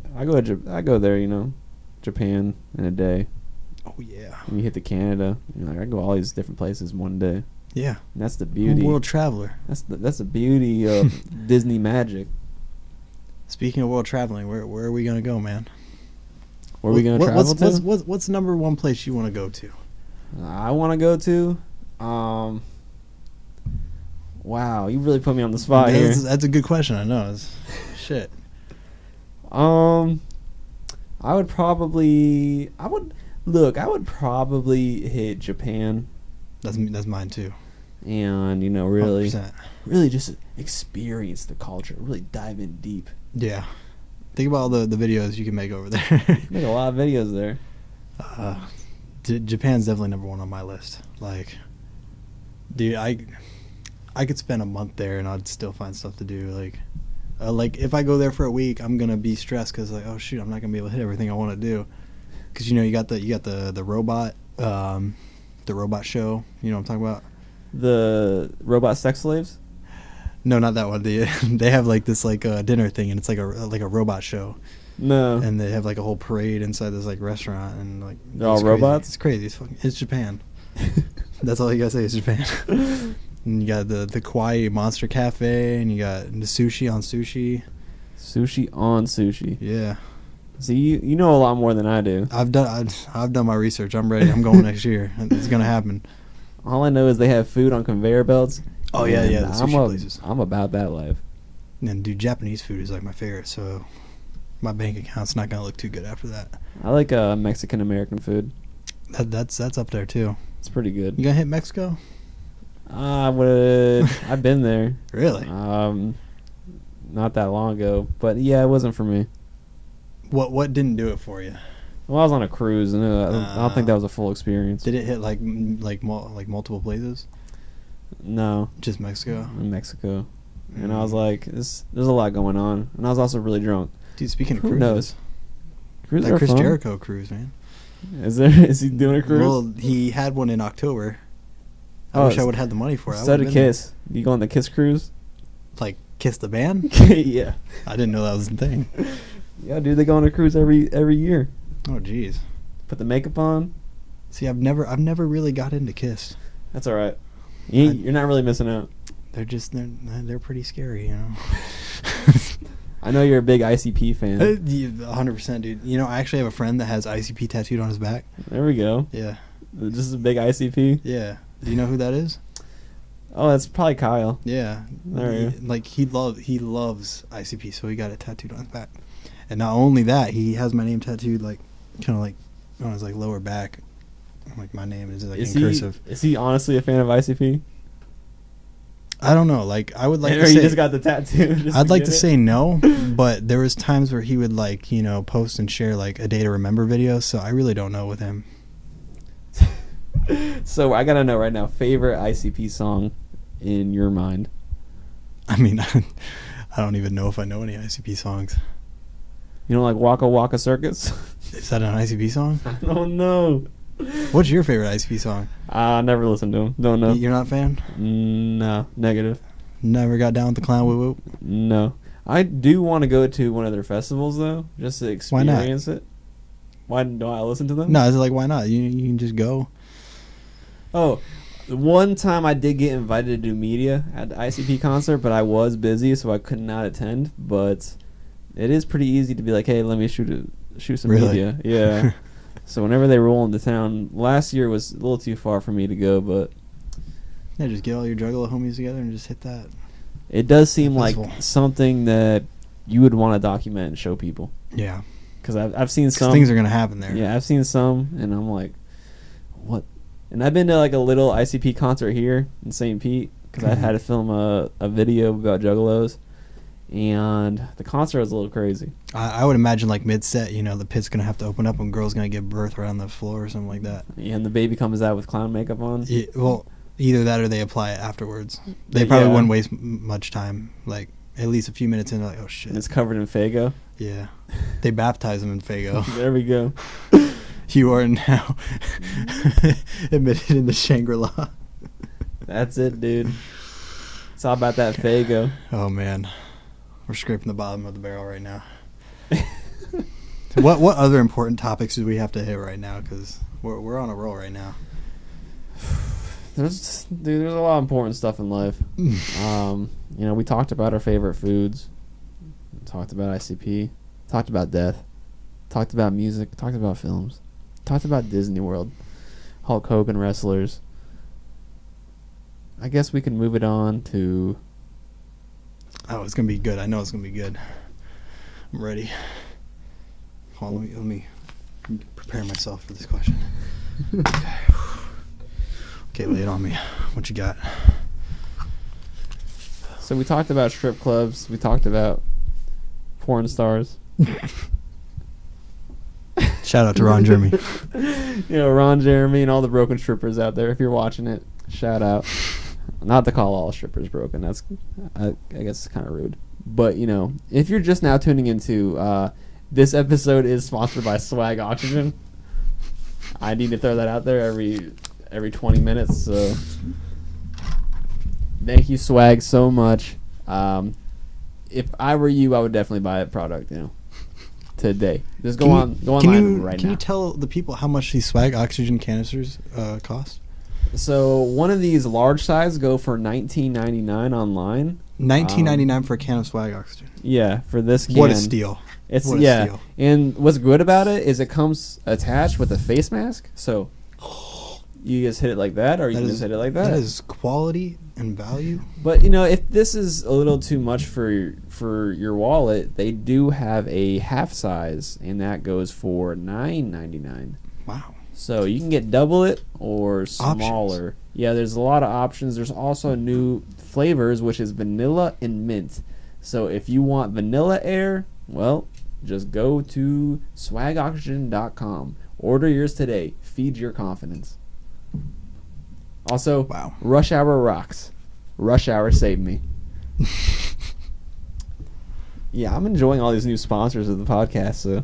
S1: there, you know, Japan in a day.
S2: Oh yeah.
S1: And you hit to Canada. You know, like, I go all these different places in one day.
S2: Yeah.
S1: And that's the beauty.
S2: World traveler.
S1: That's the beauty of Disney magic.
S2: Speaking of world traveling, where are we gonna go, man?
S1: Where are we gonna travel to?
S2: What's the number one place you want to go to?
S1: I want to go to. Wow, you really put me on the spot here.
S2: That's a good question. I know. Shit.
S1: I would probably hit Japan,
S2: That's mine too.
S1: and you know, really
S2: 100%.
S1: just experience the culture, really dive in deep.
S2: Yeah. Think about all the videos you can make over there.
S1: Make a lot of videos there.
S2: Japan's definitely number one on my list. Like, dude, I could spend a month there and I'd still find stuff to do. Like if I go there for a week, I'm gonna be stressed because like, oh shoot, I'm not gonna be able to hit everything I want to do. Because you got the robot, the robot show. You know what I'm talking about?
S1: The robot sex slaves.
S2: No, not that one. They have like this like dinner thing, and it's like a robot show.
S1: No.
S2: And they have like a whole parade inside this like restaurant, and like
S1: They're all
S2: crazy.
S1: robots?
S2: It's crazy. It's Japan. That's all you gotta say is Japan. And you got the Kawaii Monster Cafe, and you got the sushi on sushi.
S1: Sushi on sushi.
S2: Yeah.
S1: See, you know a lot more than I do.
S2: I've done my research. I'm ready. I'm going next year. It's gonna happen.
S1: All I know is they have food on conveyor belts.
S2: Oh yeah,
S1: and
S2: yeah. The sushi places.
S1: I'm about that life.
S2: And dude, Japanese food is like my favorite. So my bank account's not gonna look too good after that.
S1: I like Mexican American food.
S2: That's up there too.
S1: It's pretty good.
S2: You gonna hit Mexico?
S1: I've been there.
S2: Really?
S1: Not that long ago, but yeah, it wasn't for me.
S2: What didn't do it for you?
S1: Well, I was on a cruise, and I don't think that was a full experience.
S2: Did it hit like multiple places?
S1: No,
S2: Just Mexico.
S1: in Mexico, and I was like, there's a lot going on, and I was also really drunk.
S2: Dude, speaking of
S1: Who
S2: cruises,
S1: knows? Cruises
S2: that
S1: are
S2: Chris
S1: fun.
S2: Jericho cruise, man.
S1: Is he doing a cruise?
S2: Well, he had one in October. I
S1: Oh,
S2: wish I would have had the money for it.
S1: Instead of Kiss, you go on the Kiss cruise?
S2: Like Kiss the band?
S1: Yeah.
S2: I didn't know that was the thing.
S1: Yeah, dude, they go on a cruise every year.
S2: Oh, jeez.
S1: Put the makeup on.
S2: See, I've never really got into Kiss.
S1: That's all right. You're not really missing out.
S2: They're pretty scary, you know.
S1: I know you're a big ICP fan.
S2: 100%, dude. You know, I actually have a friend that has ICP tattooed on his back.
S1: There we go.
S2: Yeah.
S1: Just a big ICP.
S2: Yeah. Do you know who that is?
S1: Oh, that's probably Kyle.
S2: Yeah.
S1: There you go.
S2: Like he loves ICP, so he got it tattooed on his back. And not only that, he has my name tattooed like kind of like on his like lower back. Like my name is like in cursive.
S1: Is he honestly a fan of ICP?
S2: I don't know. Like I would like
S1: Or
S2: to
S1: he
S2: say
S1: just got the tattoo.
S2: I'd like to say no, but there was times where he would like, post and share like a day to remember videos, so I really don't know with him.
S1: So I gotta know right now, favorite ICP song in your mind?
S2: I mean, I don't even know if I know any ICP songs.
S1: You don't like Waka Waka Circus?
S2: Is that an ICP song?
S1: I don't know.
S2: What's your favorite ICP song?
S1: I never listened to him. Don't know.
S2: You're not a fan?
S1: No, negative.
S2: Never got down with the clown whoop whoop?
S1: No. I do want to go to one of their festivals, though, just to experience it. Why don't I listen to them?
S2: No, it's like, why not? You can just go.
S1: Oh, one time I did get invited to do media at the ICP concert, but I was busy, so I could not attend. But it is pretty easy to be like, hey, let me shoot some media. Yeah. So whenever they roll into town, last year was a little too far for me to go, but
S2: yeah, just get all your Juggalo homies together and just hit that.
S1: It does seem like something that you would want to document and show people.
S2: Yeah.
S1: Because I've seen some
S2: things are gonna happen there.
S1: Yeah, I've seen some, and I'm like, what? And I've been to like a little ICP concert here in St. Pete because I had to film a video about Juggalos, and the concert was a little crazy.
S2: I would imagine like mid-set, the pit's gonna have to open up and girl's gonna give birth right on the floor or something like that.
S1: Yeah, and the baby comes out with clown makeup on.
S2: Yeah, well, either that or they apply it afterwards. They probably wouldn't waste much time. Like at least a few minutes in, they're like, oh shit.
S1: And it's covered in Faygo.
S2: Yeah, they baptize them in Faygo.
S1: There we go.
S2: You are now admitted in the Shangri-La.
S1: That's it, dude. It's all about that Faygo.
S2: Oh man, we're scraping the bottom of the barrel right now. What other important topics do we have to hit right now? Because we're on a roll right now.
S1: There's a lot of important stuff in life. We talked about our favorite foods. Talked about ICP. Talked about death. Talked about music. Talked about films. Talked about Disney World. Hulk Hogan wrestlers. I guess we can move it on to...
S2: Oh, it's going to be good. I know it's going to be good. I'm ready. Hold on, let me prepare myself for this question. Okay, lay it on me. What you got?
S1: So we talked about strip clubs. We talked about porn stars.
S2: Shout out to Ron Jeremy.
S1: Ron Jeremy and all the broken strippers out there. If you're watching it, shout out. Not to call all strippers broken. That's, I guess, kind of rude. But if you're just now tuning into, this episode is sponsored by Swag Oxygen. I need to throw that out there every 20 minutes. So thank you, Swag, so much. If I were you, I would definitely buy a product. Today. Just go online right now.
S2: Can you tell the people how much these Swag Oxygen canisters cost?
S1: So one of these large size go for $19.99 online.
S2: $19.99 for a can of Swag Oxygen.
S1: Yeah, for this can.
S2: What a steal!
S1: Steal. And what's good about it is it comes attached with a face mask. So you just hit it like that, or you can just hit it like that.
S2: That is quality and value.
S1: But if this is a little too much for your wallet, they do have a half size, and that goes for $9.99.
S2: Wow.
S1: So you can get double it or smaller.
S2: Options.
S1: Yeah, there's a lot of options. There's also new flavors, which is vanilla and mint. So if you want vanilla air, well, just go to swagoxygen.com. Order yours today. Feed your confidence. Also,
S2: wow.
S1: Rush Hour rocks. Rush Hour saved me. Yeah, I'm enjoying all these new sponsors of the podcast, so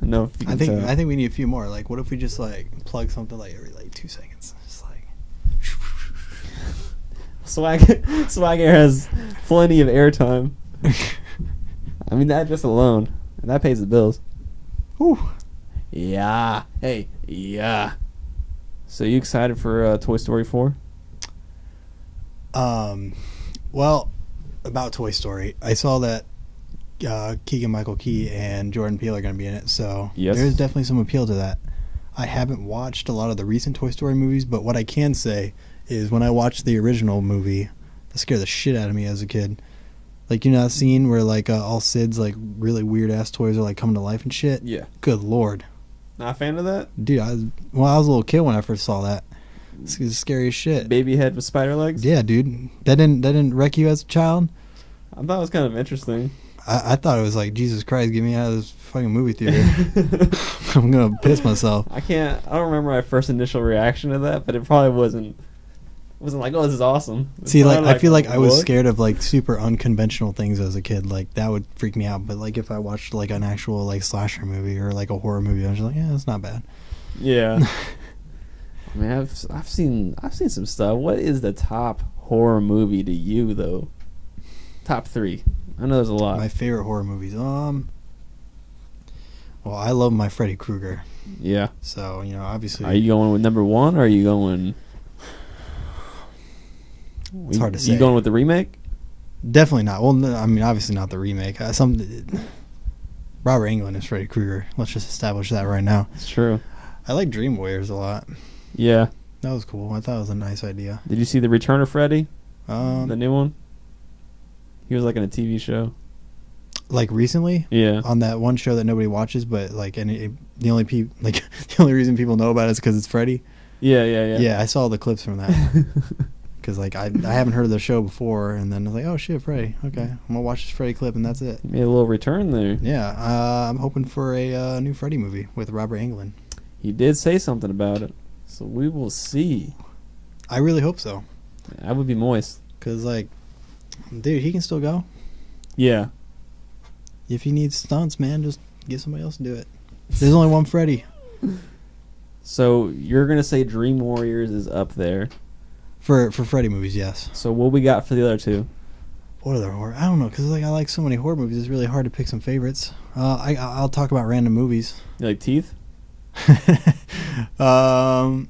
S1: I know if you can tell.
S2: I think we need a few more. Like, what if we just plug something every 2 seconds? Just
S1: Swag Air has plenty of airtime. I mean, that just alone, that pays the bills.
S2: Whew.
S1: Yeah. Hey. Yeah. So you excited for Toy Story 4?
S2: Well, about Toy Story, I saw that Keegan-Michael Key and Jordan Peele are going to be in it, so there's definitely some appeal to that. I haven't watched a lot of the recent Toy Story movies, but what I can say is when I watched the original movie, that scared the shit out of me as a kid. That scene where all Sid's really weird ass toys are coming to life and shit?
S1: Yeah.
S2: Good lord.
S1: Not a fan of that?
S2: Dude, I was a little kid when I first saw that. It's scary as shit.
S1: Baby head with spider legs?
S2: Yeah, dude. That didn't wreck you as a child?
S1: I thought it was kind of interesting.
S2: I thought it was Jesus Christ, get me out of this fucking movie theater. I'm gonna piss myself.
S1: I don't remember my first initial reaction to that, but it probably wasn't wasn't like, oh, this is awesome.
S2: See, like, I feel like I was
S1: what?
S2: scared of like super unconventional things as a kid. Like that would freak me out. But like if I watched like an actual like slasher movie or like a horror movie, I was just like, yeah, it's not bad.
S1: Yeah. I mean, I've seen some stuff. What is the top horror movie to you though? Top 3. I know there's a lot.
S2: My favorite horror movies. Well, I love my Freddy Krueger.
S1: Yeah.
S2: So obviously.
S1: Are you going with number 1 or are you going?
S2: It's hard to say.
S1: You going with the remake?
S2: Definitely not. Well, no, I mean, obviously not the remake. Robert Englund is Freddy Krueger. Let's just establish that right now.
S1: It's true.
S2: I like Dream Warriors a lot.
S1: Yeah.
S2: That was cool. I thought it was a nice idea.
S1: Did you see the Return of Freddy?
S2: The
S1: new one. He was like in a TV show.
S2: Like recently?
S1: Yeah.
S2: On that one show that nobody watches, but like, the only reason people know about it is because it's Freddy.
S1: Yeah.
S2: Yeah, I saw the clips from that. Because like I haven't heard of the show before, and then I was like, oh shit, Freddy. Okay, I'm gonna watch this Freddy clip, and that's it.
S1: Made a little return there.
S2: Yeah, I'm hoping for a new Freddy movie with Robert Englund.
S1: He did say something about it, so we will see.
S2: I really hope so.
S1: I would be moist.
S2: Cause like, dude, he can still go.
S1: Yeah.
S2: If he needs stunts, man, just get somebody else to do it. There's only one Freddy.
S1: So you're gonna say Dream Warriors is up there.
S2: For Freddy movies, yes.
S1: So what we got for the other 2?
S2: What other horror? I don't know, because like I like so many horror movies. It's really hard to pick some favorites. I'll talk about random movies.
S1: You like Teeth?
S2: I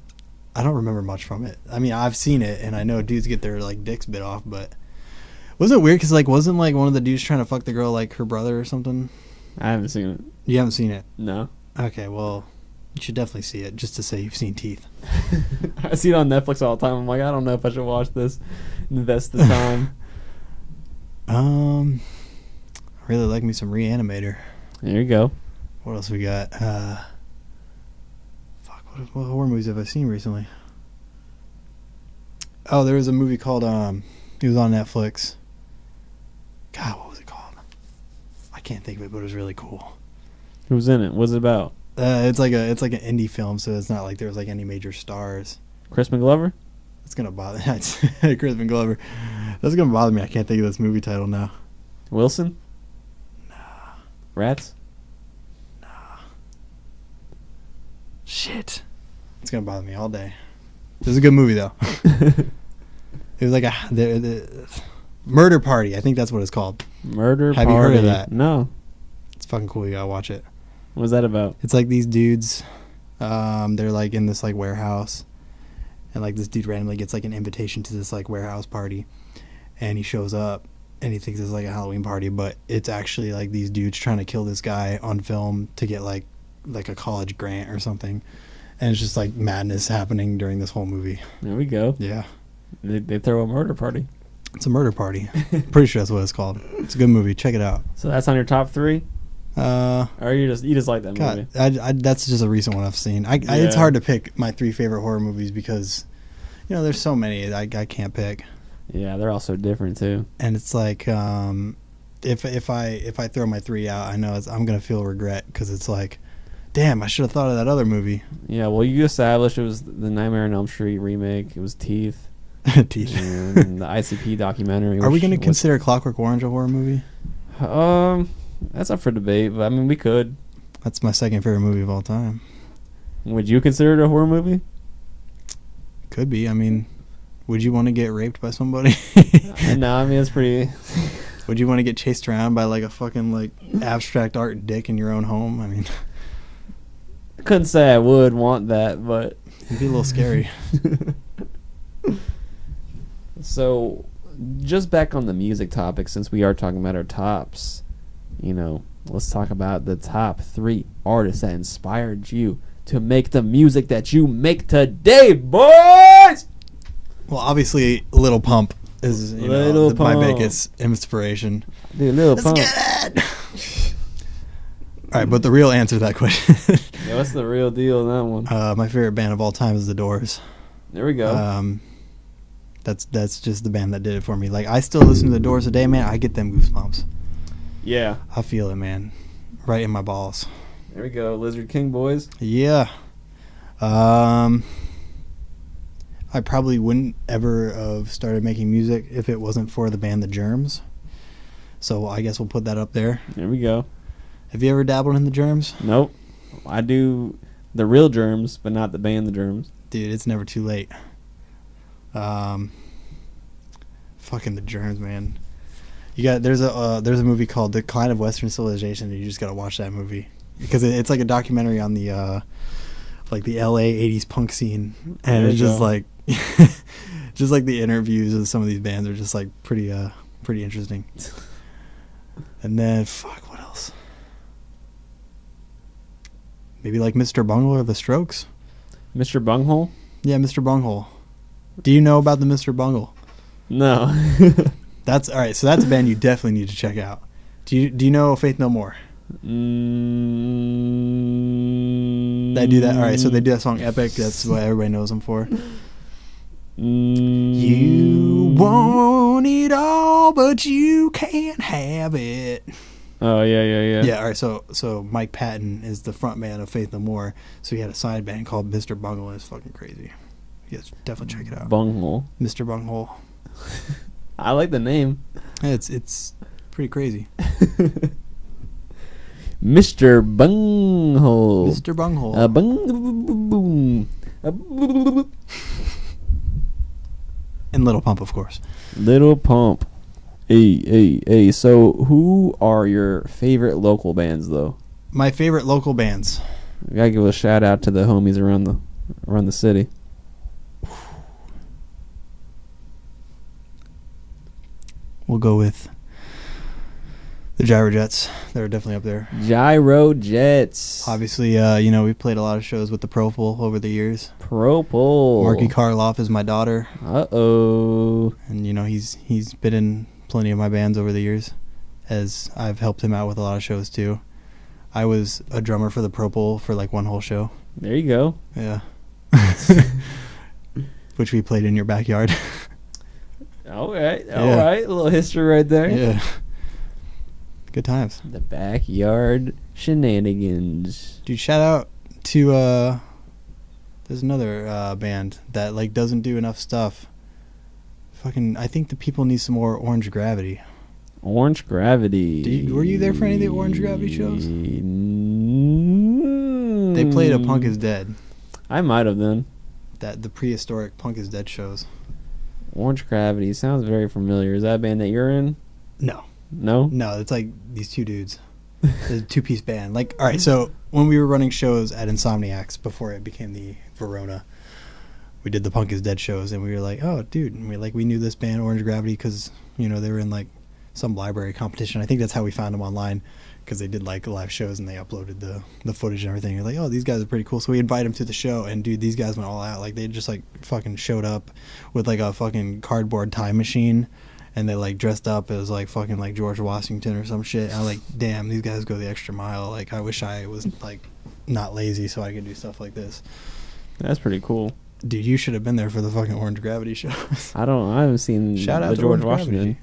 S2: don't remember much from it. I mean, I've seen it, and I know dudes get their like dicks bit off, but wasn't it weird? Because like, wasn't like one of the dudes trying to fuck the girl like her brother or something?
S1: I haven't seen it.
S2: You haven't seen it?
S1: No.
S2: Okay, well, you should definitely see it just to say you've seen Teeth.
S1: I see it on Netflix all the time. I'm like, I don't know if I should watch this. Invest the time.
S2: I really like me some Reanimator.
S1: There you go.
S2: What else we got? What horror movies have I seen recently? Oh, there was a movie called it was on Netflix. God, what was it called? I can't think of it, but it was really cool.
S1: Who's in it? What's it about?
S2: It's like an indie film, so it's not like there's like any major stars.
S1: Crispin Glover?
S2: That's gonna bother Crispin Glover. That's gonna bother me. I can't think of this movie title now.
S1: Wilson?
S2: Nah.
S1: Rats?
S2: Nah. Shit. It's gonna bother me all day. This is a good movie though. It was like the Murder Party. I think that's what it's called.
S1: Murder Party.
S2: Have you heard of that?
S1: No.
S2: It's fucking cool. You gotta watch it.
S1: What's that about?
S2: It's like these dudes. They're like in this like warehouse, and like this dude randomly gets like an invitation to this like warehouse party, and he shows up and he thinks it's like a Halloween party, but it's actually like these dudes trying to kill this guy on film to get like a college grant or something, and it's just like madness happening during this whole movie.
S1: There we go.
S2: Yeah.
S1: They throw a murder party.
S2: It's a murder party. Pretty sure that's what it's called. It's a good movie. Check it out.
S1: So that's on your top 3? Or you just like that
S2: God,
S1: movie?
S2: that's just a recent one I've seen. It's hard to pick my 3 favorite horror movies because, there's so many I can't pick.
S1: Yeah, they're all so different too.
S2: And it's like, if I throw my 3 out, I know I'm gonna feel regret because it's like, damn, I should have thought of that other movie.
S1: Yeah, well, you established it was the Nightmare on Elm Street remake. It was Teeth.
S2: Teeth.
S1: And the ICP documentary.
S2: Are we going to consider Clockwork Orange a horror movie?
S1: That's up for debate, but I mean, we could.
S2: That's my second favorite movie of all time.
S1: Would you consider it a horror movie?
S2: Could be. I mean, would you want to get raped by somebody?
S1: No, I mean, it's pretty...
S2: Would you want to get chased around by like a fucking like abstract art dick in your own home? I mean...
S1: I couldn't say I would want that, but...
S2: It'd be a little scary.
S1: So, just back on the music topic, since we are talking about our tops, let's talk about the top 3 artists that inspired you to make the music that you make today, boys!
S2: Well, obviously, Lil Pump is my biggest inspiration.
S1: Dude, Lil Pump.
S2: Let's get it! All right, but the real answer to that question...
S1: Yeah, what's the real deal in that one?
S2: My favorite band of all time is The Doors.
S1: There we go.
S2: That's just the band that did it for me. Like, I still listen to The Doors today, man. I get them goosebumps.
S1: Yeah.
S2: I feel it, man. Right in my balls.
S1: There we go. Lizard King, boys.
S2: Yeah. I I probably wouldn't ever have started making music if it wasn't for the band The Germs. So I guess we'll put that up there.
S1: There we go.
S2: Have you ever dabbled in The Germs?
S1: Nope. I do the real Germs, but not the band The Germs.
S2: Dude, it's never too late. Fucking The Germs, man. There's a movie called Decline of Western Civilization, and you just gotta watch that movie because it's like a documentary on the like the LA 80s punk scene, and it's just like just like the interviews of some of these bands are just like pretty interesting. And then what else? Maybe like Mr. Bungle or The Strokes.
S1: Mr. Bunghole?
S2: Yeah, Mr. Bunghole. Do you know about the Mr. Bungle?
S1: No.
S2: That's all right. So that's a band you definitely need to check out. Do you know Faith No More? They do that. All right. So they do that song Epic. That's what everybody knows them for. You want it all, but you can't have it.
S1: Oh yeah.
S2: Yeah. All right. So Mike Patton is the front man of Faith No More. So he had a side band called Mr. Bungle, and it's fucking crazy. Yes, definitely check it out.
S1: Bunghole.
S2: Mr. Bunghole.
S1: I like the name.
S2: It's pretty crazy.
S1: Mr. Bunghole.
S2: Mr. Bunghole. And Little Pump, of course.
S1: Little Pump. Hey. So, who are your favorite local bands, though?
S2: My favorite local bands.
S1: We gotta give a shout out to the homies around the city.
S2: We'll go with the Gyro Jets. They're definitely up there.
S1: Gyro Jets.
S2: Obviously, we've played a lot of shows with the Propol over the years.
S1: Propol.
S2: Marky Karloff is my daughter.
S1: Uh-oh.
S2: And, he's been in plenty of my bands over the years, as I've helped him out with a lot of shows, too. I was a drummer for the Propol for, like, one whole show.
S1: There you go.
S2: Yeah. Which we played in your backyard.
S1: All right. A little history right there.
S2: Yeah. Good times.
S1: The backyard shenanigans.
S2: Dude, shout out to there's another band that like doesn't do enough stuff. I think the people need some more Orange Gravity.
S1: Orange Gravity.
S2: Were you there for any of the Orange Gravity shows? They played a Punk is Dead.
S1: I might have then.
S2: The prehistoric Punk is Dead shows.
S1: Orange Gravity sounds very familiar. Is that a band that you're in?
S2: No.
S1: No?
S2: No, it's like these two dudes. It's a two-piece band. Like, all right, so when we were running shows at Insomniacs before it became the Verona, we did the Punk is Dead shows, and we were like, oh, dude. And we knew this band, Orange Gravity, because, they were in, like, some library competition. I think that's how we found them online, because they did, like, live shows, and they uploaded the footage and everything. We're like, oh, these guys are pretty cool. So we invited them to the show, and, dude, these guys went all out. Like, they just, like, fucking showed up with, like, a fucking cardboard time machine, and they, like, dressed up as, like, fucking, like, George Washington or some shit. And I'm like, damn, these guys go the extra mile. Like, I wish I was, like, not lazy so I could do stuff like this.
S1: That's pretty cool.
S2: Dude, you should have been there for the fucking Orange Gravity shows.
S1: I haven't seen
S2: Shout out
S1: the
S2: to
S1: George
S2: Orange
S1: Washington.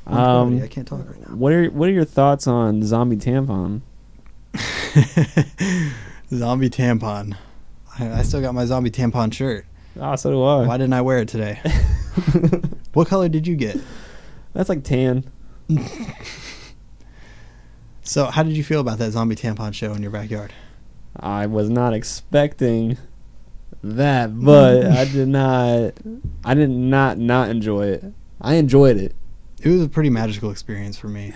S2: Gravity. I can't talk right now.
S1: What are your thoughts on Zombie Tampon?
S2: Zombie Tampon. I still got my Zombie Tampon shirt.
S1: Oh, so do I.
S2: Why didn't I wear it today? What color did you get?
S1: That's like tan.
S2: So, how did you feel about that Zombie Tampon show in your backyard?
S1: I was not expecting that, but I did not enjoy it. I enjoyed it.
S2: It was a pretty magical experience for me.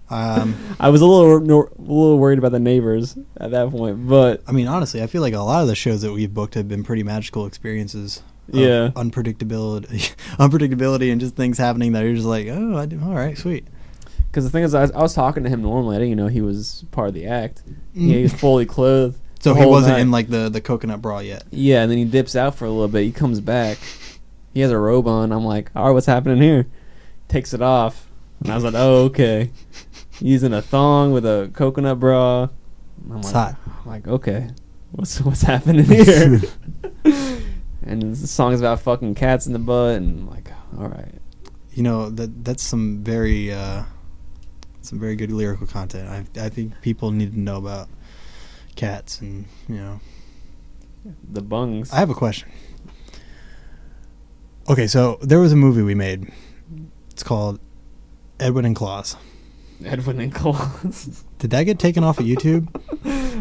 S1: I was a little worried about the neighbors at that point, but
S2: I mean, honestly, I feel like a lot of the shows that we've booked have been pretty magical experiences.
S1: Yeah,
S2: unpredictability, and just things happening that you're just like, oh, all right, sweet.
S1: Because the thing is, I was talking to him normally. I didn't know he was part of the act. He was fully clothed.
S2: So he wasn't in like the coconut bra yet.
S1: Yeah, and then he dips out for a little bit. He comes back. He has a robe on. I'm like, all right, what's happening here? Takes it off, and I was like, oh, okay. Using a thong with a coconut bra.
S2: It's hot.
S1: I'm like, okay, what's happening here? And the song is about fucking cats in the butt, and I'm like, all right.
S2: That's some very good lyrical content. I think people need to know about cats and
S1: the bungs.
S2: I have a question. Okay, so there was a movie we made. It's called Edwin and Claus.
S1: Edwin and Claus.
S2: Did that get taken off of YouTube?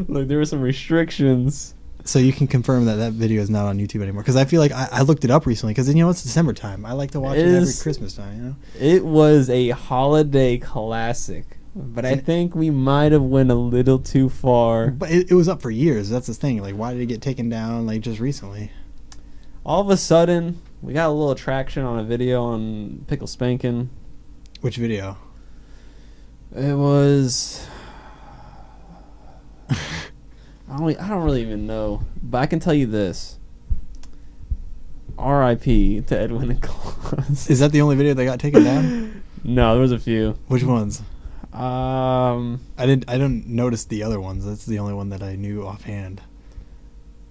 S1: Look, there were some restrictions.
S2: So you can confirm that that video is not on YouTube anymore. Because I feel like I looked it up recently. Because, you know, it's December time. I like to watch it every Christmas time, you know?
S1: It was a holiday classic. But I think we might have went a little too far.
S2: But it was up for years. That's the thing. Like, why did it get taken down, like, just recently?
S1: All of a sudden, we got a little traction on a video on Pickle Spankin'.
S2: Which video?
S1: It was... I don't really even know. But I can tell you this. R.I.P. to Edwin and Claus.
S2: Is that the only video that got taken down?
S1: No, there was a few.
S2: Which ones?
S1: I
S2: didn't notice the other ones. That's the only one that I knew offhand.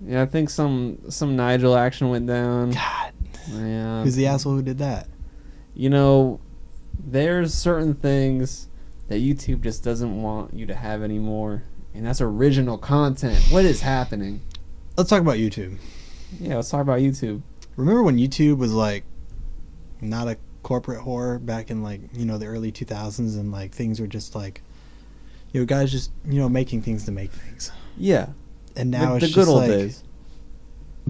S1: Yeah, I think some Nigel action went down.
S2: God.
S1: Yeah.
S2: Who's the asshole who did that?
S1: You know, there's certain things that YouTube just doesn't want you to have anymore, and that's original content. What is happening?
S2: Let's talk about YouTube.
S1: Yeah, let's talk about YouTube.
S2: Remember when YouTube was like not a corporate whore back in, like, you know, the early 2000s, and like things were just like, you know, guys just, you know, making things to make things.
S1: Yeah.
S2: And now it's
S1: the
S2: just
S1: good old
S2: like,
S1: days.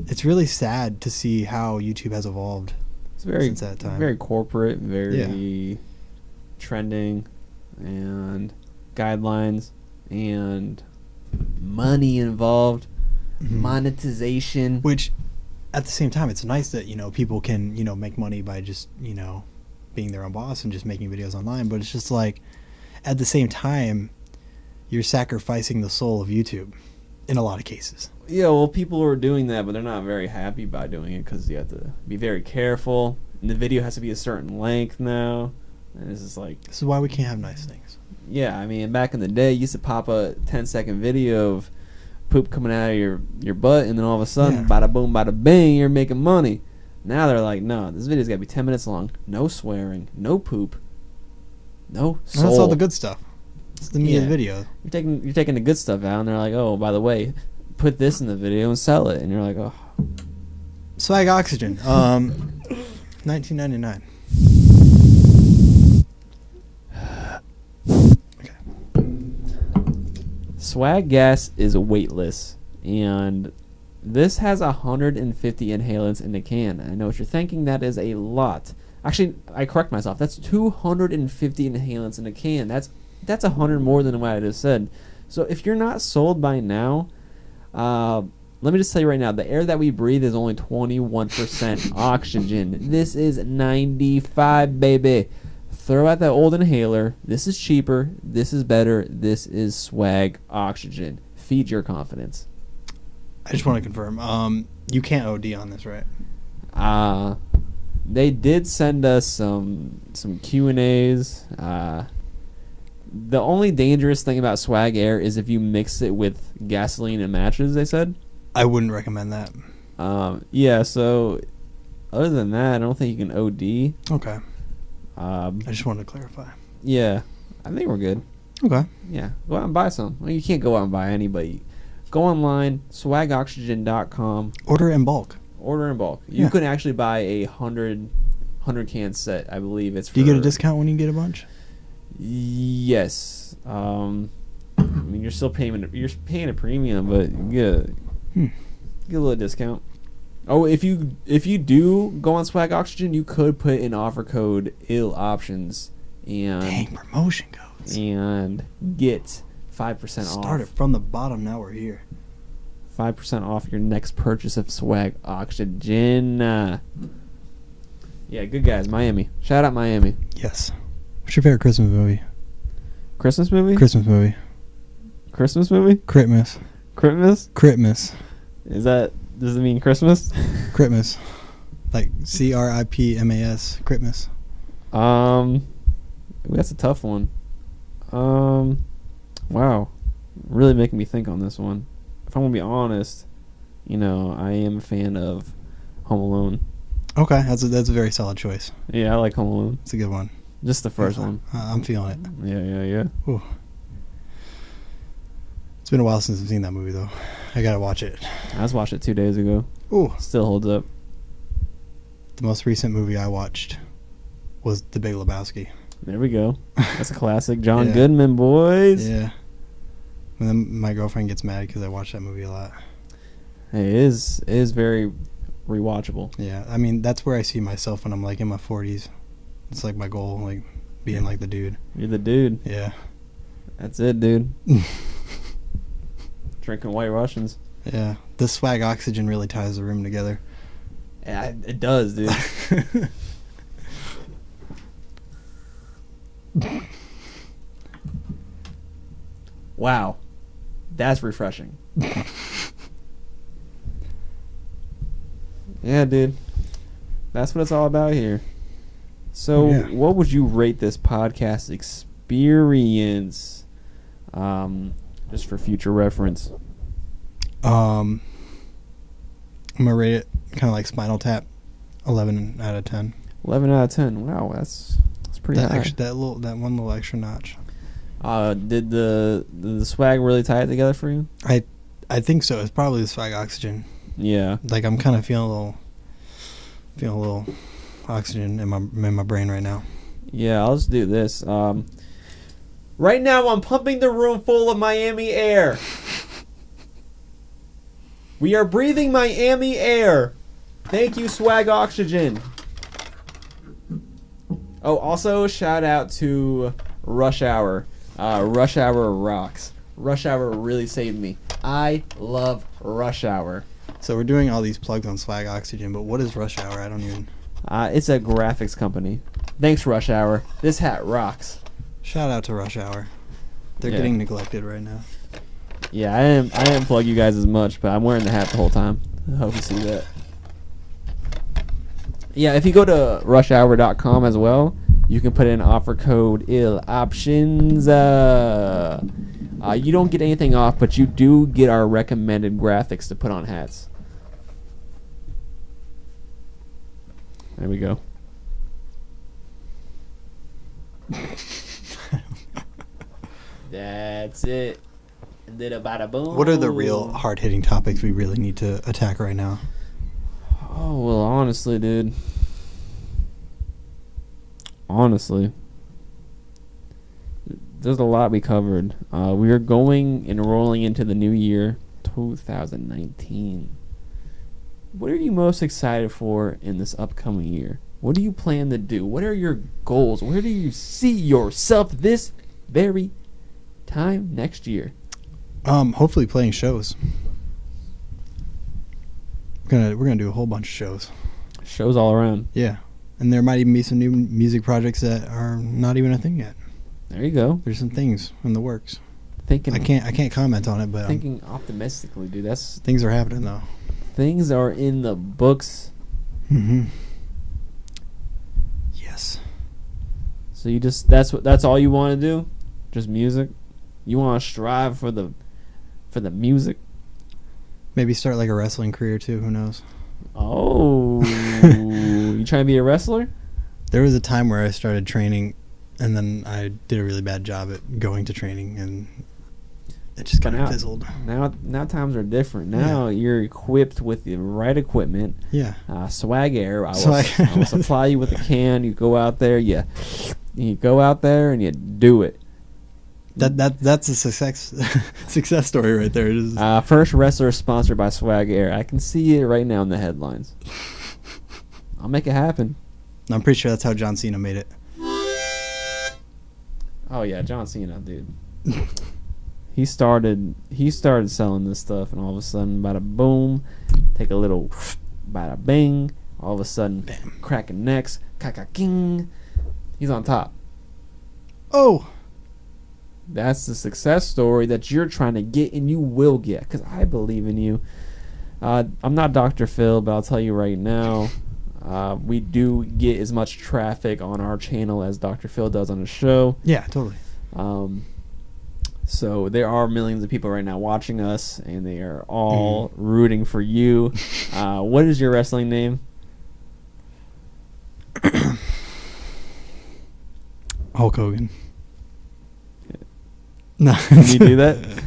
S2: It's really sad to see how YouTube has evolved.
S1: It's very
S2: since that time.
S1: very corporate, very trending, and guidelines, and money involved, monetization.
S2: Which, at the same time, it's nice that, you know, people can, you know, make money by just, you know, being their own boss and just making videos online. But it's just like, at the same time, you're sacrificing the soul of YouTube in a lot of cases.
S1: Yeah, well, people are doing that, but they're not very happy by doing it because you have to be very careful. And the video has to be a certain length now. And it's just like...
S2: This is why we can't have nice things.
S1: Yeah, I mean, back in the day, you used to pop a 10-second video of poop coming out of your butt, and then all of a sudden, bada boom, bada bang, you're making money. Now they're like, no, this video's got to be 10 minutes long. No swearing. No poop. No soul.
S2: That's all the good stuff. It's the meat of the video.
S1: You're taking the good stuff out, and they're like, oh, by the way, put this in the video and sell it. And you're like, oh.
S2: Swag Oxygen. 1999. Okay.
S1: Swag gas is weightless, and this has 150 inhalants in the can. I know what you're thinking. That is a lot. Actually, I correct myself. That's 250 inhalants in a can. That's 100 more than what I just said. So if you're not sold by now, let me just tell you right now, the air that we breathe is only 21% oxygen. This is 95, baby. Throw out that old inhaler. This is cheaper. This is better. This is Swag Oxygen. Feed your confidence.
S2: I just want to confirm. You can't OD on this, right?
S1: They did send us some Q&As. The only dangerous thing about Swag Air is if you mix it with gasoline and matches, they said.
S2: I wouldn't recommend that.
S1: Yeah, so other than that, I don't think you can OD.
S2: Okay. I just wanted to clarify.
S1: Yeah, I think we're good.
S2: Okay.
S1: Yeah, go out and buy some. Well, you can't go out and buy any, but go online, swagoxygen.com.
S2: Order in bulk.
S1: Order in bulk. You can actually buy a 100 can set, I believe. It's.
S2: Do you get a discount when you get a bunch?
S1: Yes. I mean, you're still paying a premium, but you get a little discount. Oh, if you do go on Swag Oxygen, you could put in offer code ILL options and
S2: dang, promotion codes
S1: and get 5% off.
S2: Started from the bottom, now we're here.
S1: 5% off your next purchase of Swag Oxygen. Yeah, good guys, Miami. Shout out Miami.
S2: Yes. What's your favorite Christmas movie?
S1: Christmas movie?
S2: Christmas movie.
S1: Christmas movie?
S2: Christmas.
S1: Christmas?
S2: Christmas.
S1: Is that... Does it mean Christmas?
S2: Christmas. Like CRIPMAS. Christmas.
S1: That's a tough one. Wow. Really making me think on this one. If I'm going to be honest, I am a fan of Home Alone.
S2: Okay, that's a very solid choice.
S1: Yeah, I like Home Alone.
S2: It's a good one.
S1: Just the first one.
S2: I'm feeling it.
S1: Yeah.
S2: Ooh. It's been a while since I've seen that movie, though. I gotta watch it.
S1: I just watched it 2 days ago.
S2: Ooh.
S1: Still holds up.
S2: the most recent movie I watched was The Big Lebowski.
S1: There we go. That's a classic. John
S2: Yeah.
S1: Goodman, boys.
S2: Yeah. And then my girlfriend gets mad because I watch that movie a lot.
S1: Hey, it is very rewatchable.
S2: Yeah, I mean, that's where I see myself when I'm, like, in my 40s. It's, like, my goal, like, being like the dude.
S1: You're the dude.
S2: Yeah.
S1: That's it, dude. Drinking White Russians.
S2: Yeah. The swag oxygen really ties the room together.
S1: Yeah, it does, dude. Wow. That's refreshing. Yeah, dude. That's what it's all about here. So,
S2: Yeah.
S1: what would you rate this podcast experience? Just for future reference.
S2: I'm gonna rate it kind of like Spinal Tap, 11 out of 10.
S1: 11 out of 10. Wow, that's pretty high.
S2: That one little extra notch.
S1: Did the swag really tie it together for you?
S2: I think so. It's probably the swag oxygen.
S1: Yeah.
S2: Like, I'm kind of feeling a little oxygen in my brain right now.
S1: Yeah, I'll just do this. Right now, I'm pumping the room full of Miami air. We are breathing Miami air. Thank you, Swag Oxygen. Oh, also, shout out to Rush Hour. Rush Hour rocks. Rush Hour really saved me. I love Rush Hour.
S2: So we're doing all these plugs on Swag Oxygen, but what is Rush Hour? I don't even...
S1: It's a graphics company. Thanks, Rush Hour. This hat rocks.
S2: Shout out to Rush Hour. They're
S1: Yeah.
S2: getting neglected right now.
S1: Yeah, I didn't plug you guys as much, but I'm wearing the hat the whole time. I hope you see that. Yeah, if you go to rushhour.com as well, you can put in offer code ILLOPTIONS. You don't get anything off, but you do get our recommended graphics to put on hats. There we go. That's it. Little bada boom.
S2: What are the real hard-hitting topics we really need to attack right now?
S1: Oh, well, honestly, dude. Honestly. There's a lot we covered. We are going and rolling into the new year, 2019. What are you most excited for in this upcoming year? What do you plan to do? What are your goals? Where do you see yourself this very time next year?
S2: Hopefully playing shows. We're gonna do a whole bunch of shows.
S1: Shows all around.
S2: Yeah, and there might even be some new music projects that are not even a thing yet.
S1: There you go.
S2: There's some things in the works.
S1: Thinking.
S2: I can't comment on it, but
S1: Thinking optimistically, dude. That's
S2: things are happening though.
S1: things are in the books.
S2: Mm-hmm. Yes.
S1: So you just that's all you want to do? Just music? You want to strive for the music?
S2: Maybe start like a wrestling career too. Who knows?
S1: Oh, you trying to be a wrestler?
S2: There was a time where I started training, and then I did a really bad job at going to training, and it just kind of fizzled.
S1: Now times are different. Now you're equipped with the right equipment.
S2: Yeah.
S1: Swag Air. I will supply you with a can. You go out there. You go out there and you do it.
S2: That's a success story right there. It is.
S1: First wrestler sponsored by Swag Air. I can see it right now in the headlines. I'll make it happen.
S2: I'm pretty sure that's how John Cena made it.
S1: Oh yeah, John Cena, dude. He started selling this stuff, and all of a sudden, bada boom, take a little bada bing. All of a sudden,
S2: Bam.
S1: cracking necks, king. He's on top.
S2: Oh.
S1: That's the success story that you're trying to get, and you will get, because I believe in you. I'm not Dr. Phil, but I'll tell you right now, we do get as much traffic on our channel as Dr. Phil does on his show.
S2: Yeah, totally.
S1: So there are millions of people right now watching us, and they are all rooting for you. What is your wrestling name?
S2: Hulk Hogan. No,
S1: Can you do that?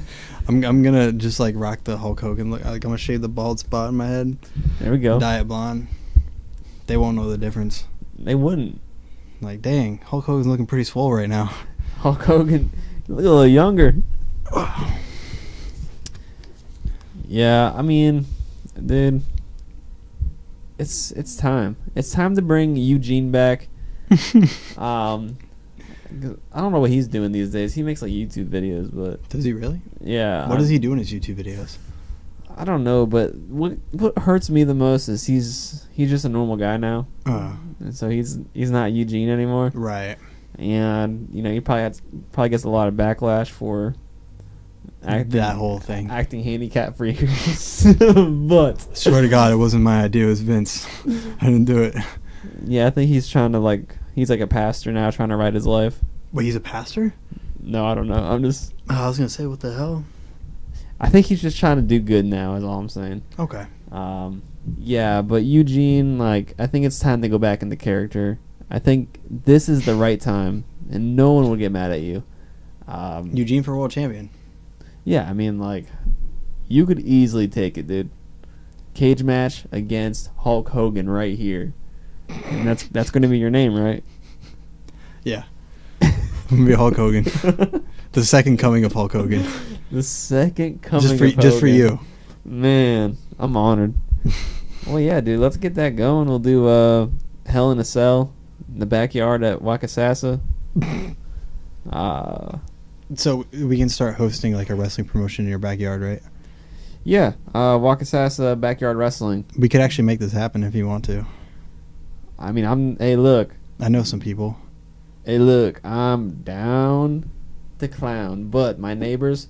S2: I'm gonna just like rock the Hulk Hogan look. Like I'm gonna shave the bald spot in my head.
S1: There we go.
S2: Dye it blonde. They won't know the difference.
S1: They wouldn't.
S2: Like, dang, Hulk Hogan's looking pretty swole right now.
S1: Hulk Hogan, look a little younger. Yeah, I mean, dude, it's time. It's time to bring Eugene back. I don't know what he's doing these days. He makes like YouTube videos, but
S2: Does he really?
S1: yeah.
S2: What does he do in his YouTube videos?
S1: I don't know, but what hurts me the most is he's just a normal guy now, and so he's not Eugene anymore.
S2: Right.
S1: And you know, he probably gets a lot of backlash for
S2: That whole thing.
S1: acting handicapped for years. But
S2: Swear to God, it wasn't my idea. It was Vince. I didn't do it.
S1: yeah, I think he's trying to he's like a pastor now, trying to write his life.
S2: Wait, he's a pastor?
S1: No, I don't know. I'm just.
S2: I was gonna say, what the hell?
S1: I think he's just trying to do good now. Is all I'm saying.
S2: Okay.
S1: Yeah, but Eugene, I think it's time to go back into character. I think this is the right time, and no one will get mad at you.
S2: Eugene for world champion.
S1: Yeah, I mean, you could easily take it, dude. Cage match against Hulk Hogan right here, and that's going to be your name, right?
S2: Yeah. I'm gonna be Hulk Hogan. The second coming of Hulk Hogan.
S1: The second coming of Hogan.
S2: Just for you.
S1: Man, I'm honored. Well, yeah, dude, let's get that going. We'll do Hell in a Cell in the backyard at Wakasasa.
S2: So we can start hosting like a wrestling promotion in your backyard, right?
S1: Yeah, Wakasasa Backyard Wrestling.
S2: We could actually make this happen if you want to.
S1: I mean, hey, look.
S2: I know some people.
S1: Hey, look, I'm down to clown, but my neighbors,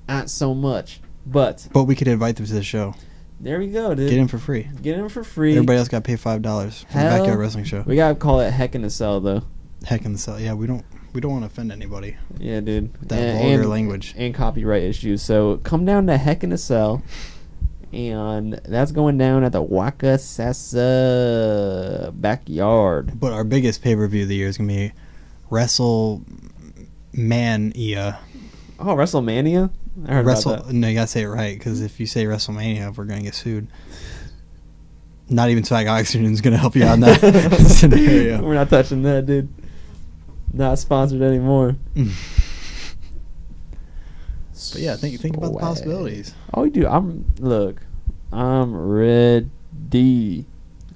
S1: not so much. But
S2: we could invite them to the show.
S1: there we go, dude.
S2: Get in for free.
S1: Get in for free.
S2: Everybody else got to pay $5 for the backyard wrestling show.
S1: We gotta call it Heck in a Cell, though.
S2: Heck in the cell. Yeah, we don't want to offend anybody.
S1: Yeah, dude.
S2: That vulgar language.
S1: And copyright issues. So come down to Heck in a Cell, and that's going down at the Wakasasa Backyard.
S2: But our biggest pay-per-view of the year is going to be WrestleMania.
S1: Oh, WrestleMania? I heard about that.
S2: No, you got to say it right, because if you say WrestleMania, we're going to get sued. Not even Swag Oxygen is going to help you out in that scenario.
S1: We're not touching that, dude. Not sponsored anymore.
S2: But yeah, think about the possibilities.
S1: Oh, we do. I'm ready.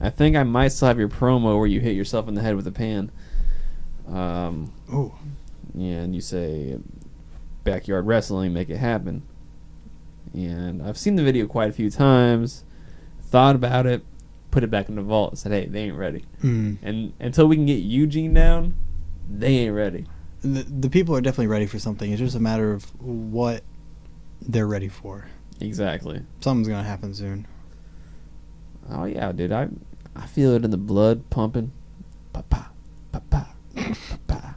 S1: I think I might still have your promo where you hit yourself in the head with a pan.
S2: Oh.
S1: Yeah, and you say backyard wrestling, make it happen. And I've seen the video quite a few times, thought about it, put it back in the vault, said, hey, they ain't ready. And until we can get Eugene down, they ain't ready.
S2: The people are definitely ready for something. It's just a matter of what they're ready for.
S1: Exactly.
S2: Something's going to happen soon.
S1: Oh, yeah, dude. I feel it in the blood pumping. Pa-pa, pa-pa, pa-pa.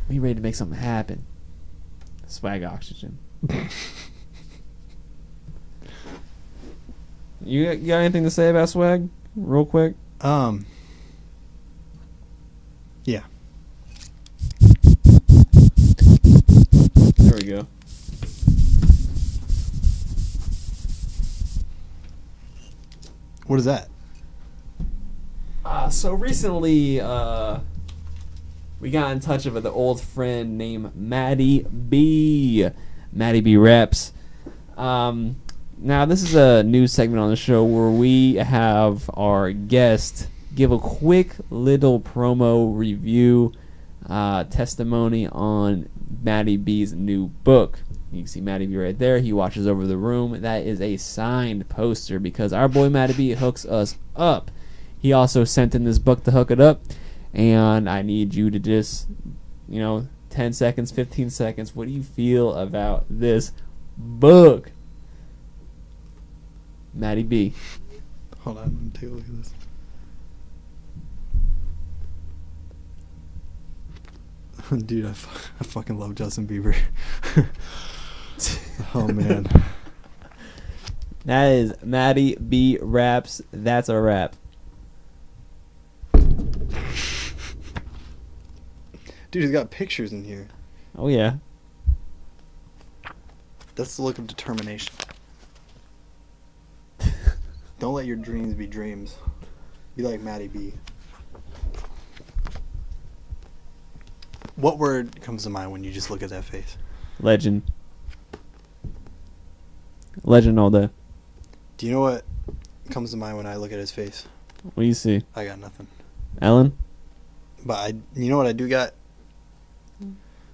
S1: We ready to make something happen. Swag Oxygen. You got anything to say about Swag? Real quick?
S2: Yeah.
S1: There we go.
S2: What is that?
S1: So recently, we got in touch with an old friend named Maddie B. Maddie B Reps. Now, this is a new segment on the show where we have our guest give a quick little promo review testimony on Maddie B's new book. You can see Maddie B right there. He watches over the room. That is a signed poster because our boy Maddie B hooks us up. He also sent in this book to hook it up, and I need you to just, 10 seconds, 15 seconds. What do you feel about this book? Maddie B.
S2: Hold on, let me take a look at this. Dude, I fucking love Justin Bieber. Oh, man.
S1: That is Maddie B Raps. That's a rap.
S2: Dude, he's got pictures in here.
S1: Oh, yeah.
S2: That's the look of determination. Don't let your dreams be dreams. You like Maddie B. What word comes to mind when you just look at that face?
S1: Legend. Legend all day.
S2: Do you know what comes to mind when I look at his face?
S1: What do you see?
S2: I got nothing.
S1: Ellen?
S2: But you know what I do got?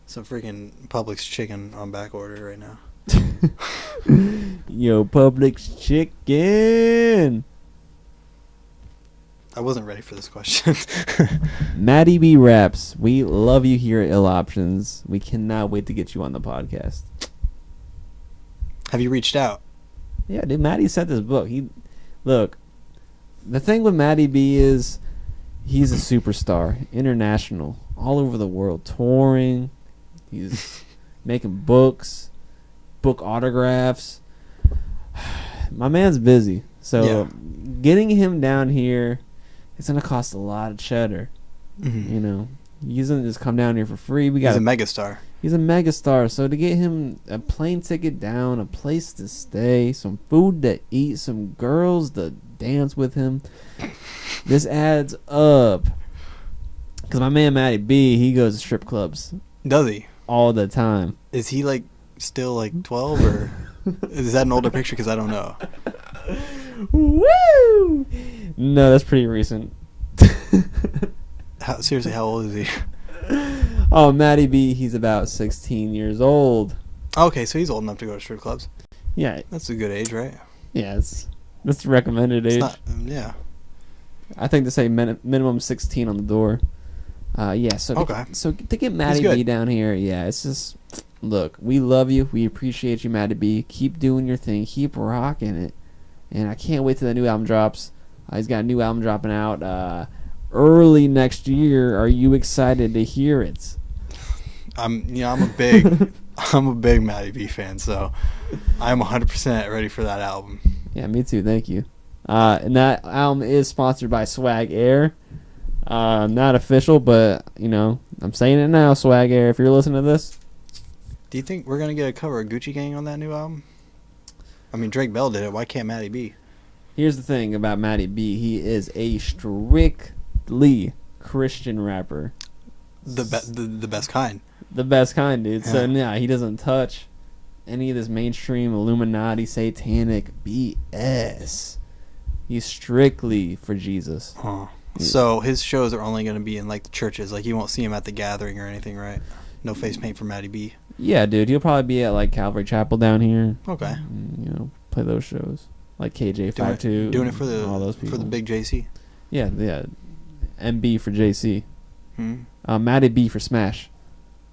S2: Some freaking Publix chicken on back order right now.
S1: Yo, Publix chicken.
S2: I wasn't ready for this question.
S1: Maddie B Raps. We love you here at Ill Options. We cannot wait to get you on the podcast.
S2: Have you reached out?
S1: Yeah, dude, Maddie sent this book. Look, the thing with Maddie B is he's a superstar, international, all over the world, touring. He's making books, book autographs. My man's busy. So getting him down here, it's going to cost a lot of cheddar.
S2: Mm-hmm.
S1: You know, he doesn't just come down here for free.
S2: He's a megastar.
S1: He's a megastar. So to get him a plane ticket down, a place to stay, some food to eat, some girls to dance with him, this adds up. Because my man Matty B, he goes to strip clubs.
S2: Does he?
S1: All the time.
S2: Is he like still like 12 or is that an older picture? Because I don't know.
S1: Woo! No, that's pretty recent.
S2: Seriously, how old is he?
S1: Oh, Matty B, he's about 16 years old.
S2: Okay, so he's old enough to go to strip clubs.
S1: Yeah.
S2: That's a good age, right?
S1: Yeah, that's the recommended age.
S2: It's not, yeah.
S1: I think they say minimum 16 on the door. Yeah, so to get Matty B down here, yeah, it's just, look, we love you. We appreciate you, Matty B. Keep doing your thing. Keep rocking it. And I can't wait till the new album drops. He's got a new album dropping out early next year. Are you excited to hear it?
S2: I'm a big Matty B fan, so I'm 100% ready for that album.
S1: Yeah, me too. Thank you. And that album is sponsored by Swag Air. Not official, but you know, I'm saying it now, Swag Air. If you're listening to this,
S2: do you think we're gonna get a cover of Gucci Gang on that new album? I mean, Drake Bell did it. Why can't Matty B?
S1: Here's the thing about Matty B. He is a strictly Christian rapper.
S2: The best kind.
S1: The best kind, dude.
S2: Yeah.
S1: So nah, he doesn't touch any of this mainstream Illuminati satanic BS. He's strictly for Jesus.
S2: Huh. So his shows are only going to be in like the churches. Like you won't see him at the gathering or anything, right? No face paint for Matty B.
S1: Yeah, dude. He'll probably be at like Calvary Chapel down here.
S2: Okay.
S1: And, you know, play those shows like KJ52.
S2: Doing it for
S1: all those people.
S2: For the big JC.
S1: Yeah. MB for JC.
S2: Hmm.
S1: Matty B for Smash.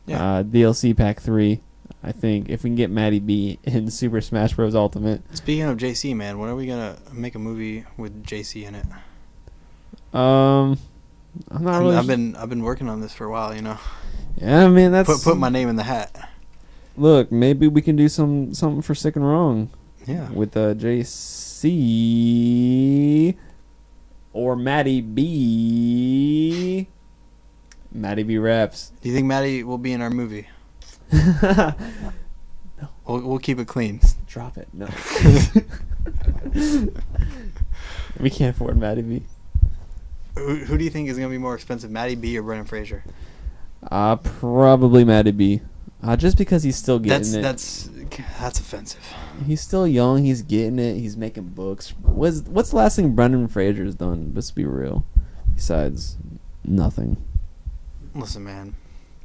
S2: Yeah.
S1: DLC Pack 3. I think if we can get Matty B in Super Smash Bros. Ultimate.
S2: Speaking of JC, man, when are we gonna make a movie with JC in it?
S1: I'm not really.
S2: I've been working on this for a while, you know.
S1: Yeah, I mean that's
S2: put my name in the hat.
S1: Look, maybe we can do something for Sick and Wrong.
S2: Yeah.
S1: With JC or Matty B. Matty B Raps.
S2: Do you think Matty will be in our movie?
S1: No.
S2: We'll keep it clean.
S1: Drop it. No. We can't afford Matty B.
S2: Who do you think is going to be more expensive, Matty B or Brendan Fraser?
S1: Probably Matty B. Just because he's still getting it.
S2: That's offensive.
S1: He's still young. He's getting it. He's making books. What's the last thing Brendan Fraser's done? Let's be real. Besides nothing.
S2: Listen, man.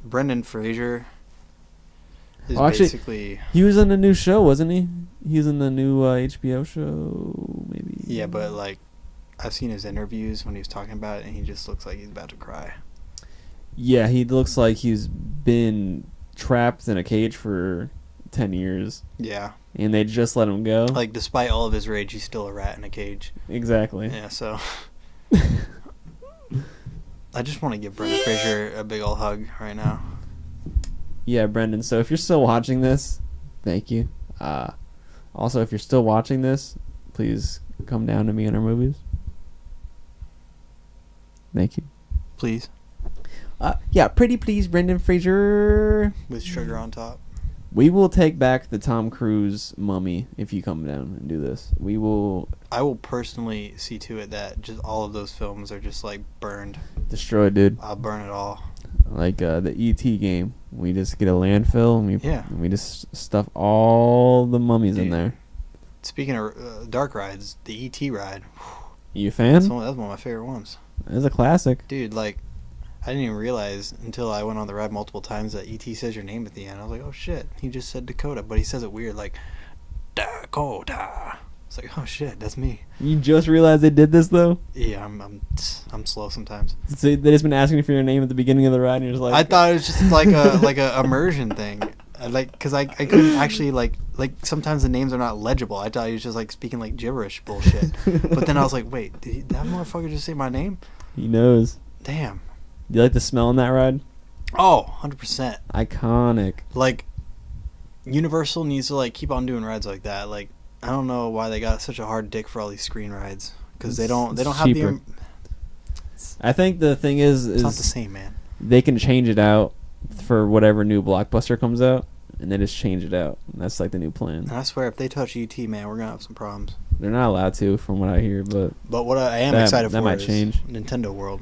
S2: Brendan Fraser is
S1: actually,
S2: basically...
S1: He was in a new show, wasn't he? He was in the new HBO show, maybe.
S2: Yeah, but like, I've seen his interviews when he was talking about it, and he just looks like he's about to cry.
S1: Yeah, he looks like he's been trapped in a cage for 10 years.
S2: Yeah.
S1: And they just let him go.
S2: Like, despite all of his rage, he's still a rat in a cage.
S1: Exactly.
S2: Yeah, so... I just want to give Brendan Fraser a big ol' hug right now.
S1: Yeah, Brendan. So if you're still watching this, thank you. Also, if you're still watching this, please come down to me in our movies. Thank you.
S2: Please.
S1: Yeah, pretty please, Brendan Fraser.
S2: With sugar on top.
S1: We will take back the Tom Cruise mummy if you come down and do this. We will
S2: I will personally see to it that just all of those films are just like burned.
S1: destroy, dude.
S2: I'll burn it all.
S1: Like the E.T. game. We just get a landfill and
S2: Yeah.
S1: we just stuff all the mummies in
S2: Dude.
S1: there.
S2: Speaking of dark rides, the E.T. ride.
S1: You a fan?
S2: That's one of my favorite ones.
S1: It's a classic.
S2: Dude, like, I didn't even realize until I went on the ride multiple times that E.T. says your name at the end. I was like, oh shit, he just said Dakota, but he says it weird, like, Dakota. It's like, oh shit, that's me.
S1: You just realized they did this though?
S2: Yeah, I'm slow sometimes.
S1: So they just been asking you for your name at the beginning of the ride, and you're just like,
S2: I thought it was just like a immersion thing, because I couldn't actually like sometimes the names are not legible. I thought he was just like speaking like gibberish bullshit. But then I was like, wait, did that motherfucker just say my name?
S1: he knows.
S2: Damn.
S1: Do you like the smell in that ride?
S2: Oh, 100%.
S1: Iconic.
S2: Like, Universal needs to like keep on doing rides like that. Like, I don't know why they got such a hard dick for all these screen rides, because they don't have
S1: cheaper. I think the thing is
S2: it's not the same, man.
S1: they can change it out for whatever new blockbuster comes out, and they just change it out. And that's like the new plan.
S2: And I swear, if they touch ET, man, we're gonna have some problems.
S1: They're not allowed to, from what I hear, but
S2: But what I am
S1: That-
S2: excited
S1: that
S2: for
S1: might
S2: is
S1: change.
S2: Nintendo World.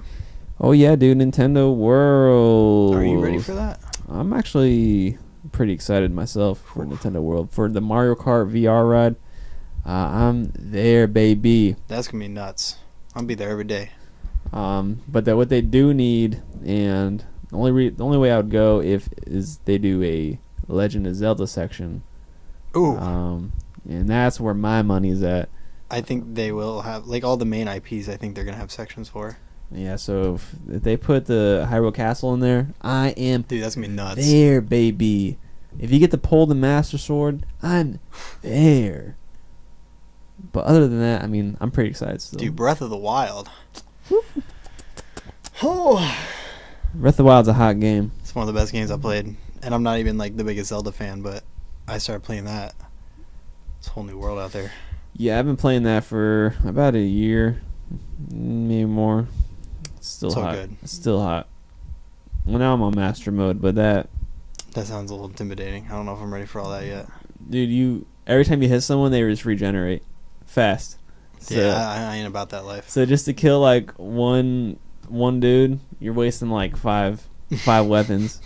S1: oh yeah, dude, Nintendo World.
S2: Are you ready for that?
S1: I'm actually pretty excited myself for Nintendo World. For the Mario Kart VR ride, I'm there, baby.
S2: That's gonna be nuts. I'll be there every day.
S1: But what they do need, and the only way I would go is they do a Legend of Zelda section.
S2: Ooh,
S1: And that's where my money's at.
S2: I think they will have like all the main IPs. I think they're gonna have sections for.
S1: Yeah, so if they put the Hyrule Castle in there, I am
S2: Dude, that's gonna be nuts.
S1: there, baby. If you get to pull the Master Sword, I'm there. But other than that, I mean, I'm pretty excited still.
S2: Dude, Breath of the Wild. Oh,
S1: Breath of the Wild's a hot game.
S2: it's one of the best games I played, and I'm not even like the biggest Zelda fan, but I started playing that. It's a whole new world out there.
S1: Yeah, I've been playing that for about a year, maybe more. It's still
S2: So
S1: hot.
S2: good.
S1: It's still hot. Well, now I'm on master mode, but that,
S2: That sounds a little intimidating. I don't know if I'm ready for all that yet.
S1: dude, every time you hit someone, they just regenerate fast. So,
S2: Yeah, I ain't about that life.
S1: so just to kill like one dude, you're wasting like five weapons.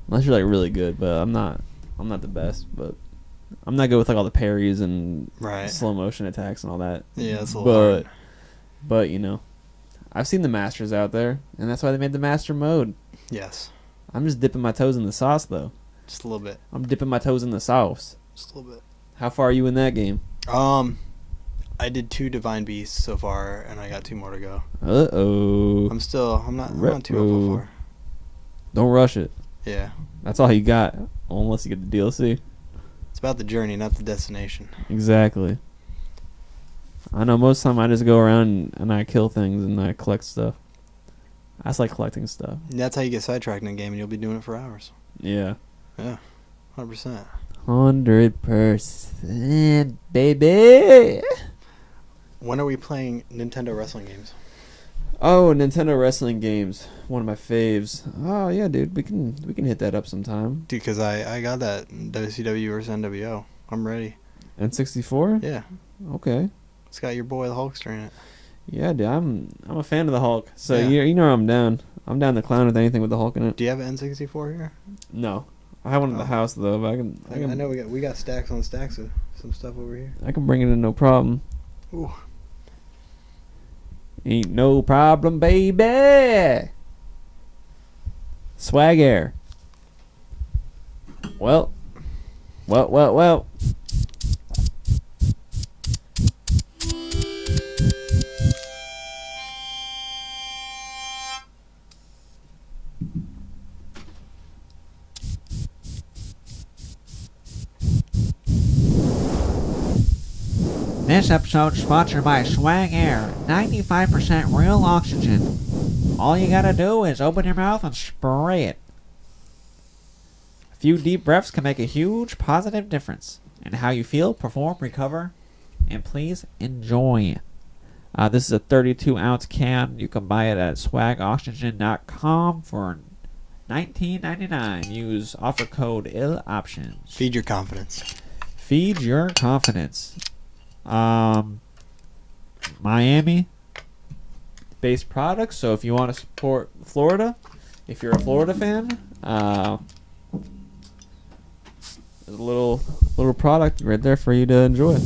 S1: Unless you're like really good, but I'm not the best, but I'm not good with like all the parries and
S2: Right.
S1: slow motion attacks and all that.
S2: Yeah, that's a little hard.
S1: But you know, I've seen the masters out there, and that's why they made the master mode.
S2: Yes,
S1: I'm just dipping my toes in the sauce, though.
S2: just a little bit.
S1: I'm dipping my toes in the sauce.
S2: Just a little bit.
S1: How far are you in that game?
S2: I did 2 Divine Beasts so far, and I got 2 more to go.
S1: Uh-oh.
S2: I'm not too up for.
S1: Don't rush it.
S2: Yeah,
S1: That's all you got, unless you get the DLC.
S2: it's about the journey, not the destination.
S1: Exactly. I know most of the time I just go around and I kill things and I collect stuff. I just like collecting stuff.
S2: And that's how you get sidetracked in a game, and you'll be doing it for hours.
S1: Yeah.
S2: Yeah, 100%.
S1: 100%, baby.
S2: When are we playing Nintendo wrestling games?
S1: Oh, Nintendo wrestling games, one of my faves. Oh yeah, dude, we can hit that up sometime.
S2: Dude, because I got that WCW versus NWO. I'm ready.
S1: N64?
S2: Yeah,
S1: Okay.
S2: it's got your boy the Hulkster in it.
S1: Yeah, dude, I'm a fan of the Hulk. So
S2: Yeah.
S1: you know I'm down. I'm down to clown with anything with the Hulk in it.
S2: Do you have an N64 here?
S1: No, I have one in the
S2: Oh.
S1: house though. But
S2: I know we got stacks on stacks of some stuff over here.
S1: I can bring it in, no problem.
S2: Ooh.
S1: Ain't no problem, baby. Swag air. Well.
S3: This episode is sponsored by Swag Air, 95% real oxygen. All you gotta do is open your mouth and spray it. A few deep breaths can make a huge positive difference in how you feel, perform, recover, and please enjoy. This is a 32-ounce can. You can buy it at swagoxygen.com for $19.99. Use offer code ILLOPTIONS.
S2: Feed your confidence.
S3: Feed your confidence. Miami based products. So if you want to support Florida, if you're a Florida fan, there's a little product right there for you to enjoy.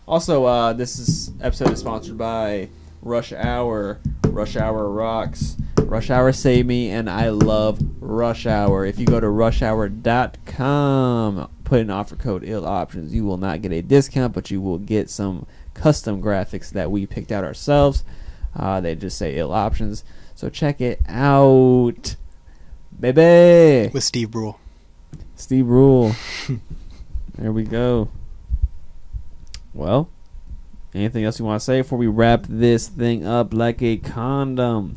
S3: Also, this episode is sponsored by Rush Hour. Rush Hour rocks. Rush Hour saved me, and I love Rush Hour. If you go to rushhour.com, put in offer code ILLOPTIONS, you will not get a discount, but you will get some custom graphics that we picked out ourselves. They just say ILLOPTIONS. So check it out, baby.
S2: With Steve Brule.
S1: Steve Rule. There we go. Well, anything else you want to say before we wrap this thing up like a condom?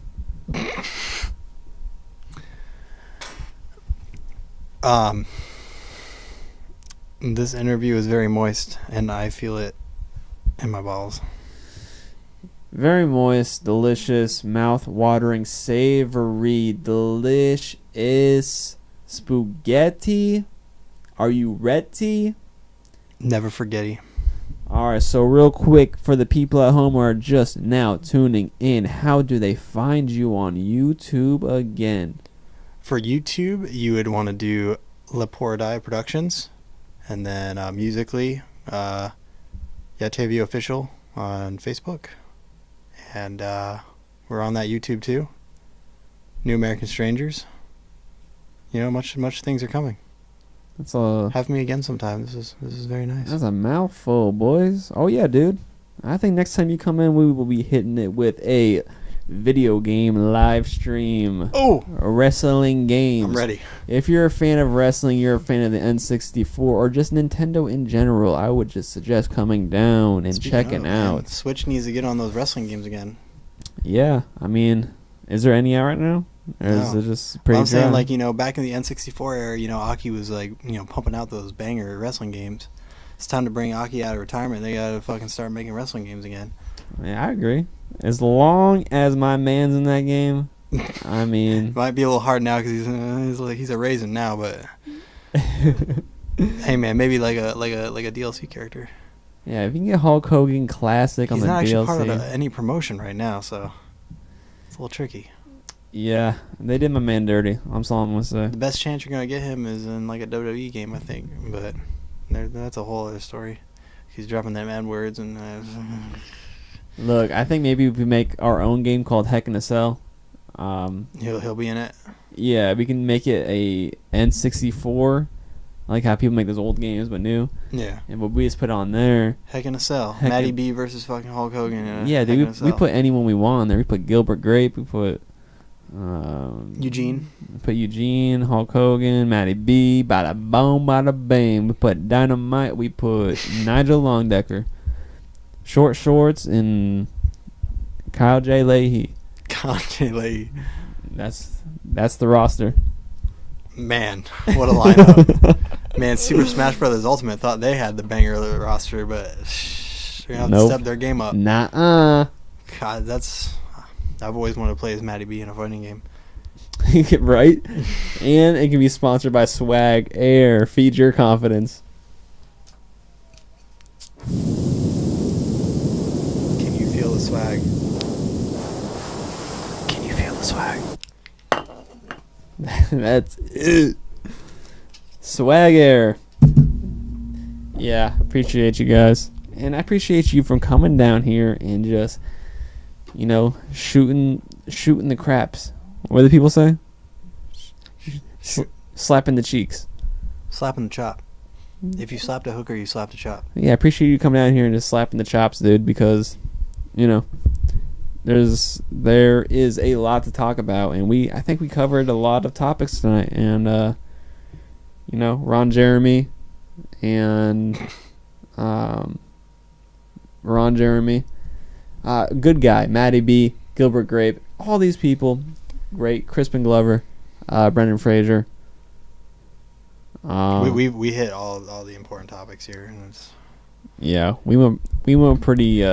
S2: This interview is very moist, and I feel it in my balls.
S1: Very moist, delicious, mouth-watering, savory, delicious spaghetti. Are you ready?
S2: Never forgetty.
S1: Alright, so real quick, for the people at home who are just now tuning in, how do they find you on YouTube again?
S2: For YouTube, you would want to do Laporte Productions, and then musically, Yateveo Official on Facebook, and we're on that YouTube too. New American Strangers. You know, much things are coming.
S1: That's a
S2: Have me again sometime. This is very nice.
S1: That's a mouthful, boys. Oh yeah, dude. I think next time you come in, we will be hitting it with a video game live stream.
S2: Oh,
S1: Wrestling games.
S2: I'm ready.
S1: If you're a fan of wrestling, you're a fan of the N64 or just Nintendo in general, I would just suggest coming down and checking out.
S2: Man, Switch needs to get on those wrestling games again.
S1: Yeah, I mean, is there any out right now? Or is
S2: No.
S1: it just pretty
S2: I'm saying,
S1: dry?
S2: like, you know, back in the N64 era, you know, Aki was like, you know, pumping out those banger wrestling games. It's time to bring Aki out of retirement. They gotta fucking start making wrestling games again.
S1: Yeah, I agree. As long as my man's in that game, I mean,
S2: It might be a little hard now because he's a raisin now, but hey man, maybe like a DLC character.
S1: yeah, if you can get Hulk Hogan Classic on
S2: He's
S1: the
S2: not actually
S1: DLC.
S2: part of any promotion right now, so it's a little tricky.
S1: Yeah, they did my man dirty. That's all I'm gonna say.
S2: The best chance you're gonna get him is in like a WWE game, I think, but that's a whole other story. He's dropping them N words and.
S1: Look, I think maybe if we make our own game called Heck in a Cell,
S2: He'll be in it.
S1: yeah, we can make it a N64, like how people make those old games but new,
S2: Yeah.
S1: and what we just put on there.
S2: Heck in a Cell.
S1: Heck
S2: Matty
S1: in-
S2: B versus fucking Hulk Hogan. In a
S1: Yeah,
S2: Heck in a
S1: dude, we
S2: Cell.
S1: put anyone we want on there. We put Gilbert Grape, we put
S2: Eugene.
S1: we put Eugene, Hulk Hogan, Matty B, bada boom, bada bang. We put Dynamite, we put Nigel Longdecker, Short Shorts, and Kyle J. Leahy.
S2: Kanye Lee.
S1: That's the roster.
S2: Man, what a lineup. Man, Super Smash Bros. Ultimate thought they had the banger of the roster, but they're going to have to step their game up.
S1: Nuh-uh.
S2: God, I've always wanted to play as Matty B in a fighting game.
S1: Right? And it can be sponsored by Swag Air. Feed your confidence.
S2: Can you feel the swag? Can you feel the swag?
S1: That's it. Swag Air. Yeah, appreciate you guys. And I appreciate you from coming down here and just, you know, shooting the craps. What do people say? Slapping the cheeks.
S2: Slapping the chop. If you slapped a hooker, you slapped a chop.
S1: Yeah, I appreciate you coming down here and just slapping the chops, dude, because, you know, there is a lot to talk about, and I think we covered a lot of topics tonight, and you know, Ron Jeremy and good guy, Matty B, Gilbert Grape, all these people, great, Crispin Glover, Brendan Fraser,
S2: We hit all the important topics here, and
S1: Yeah, we went pretty.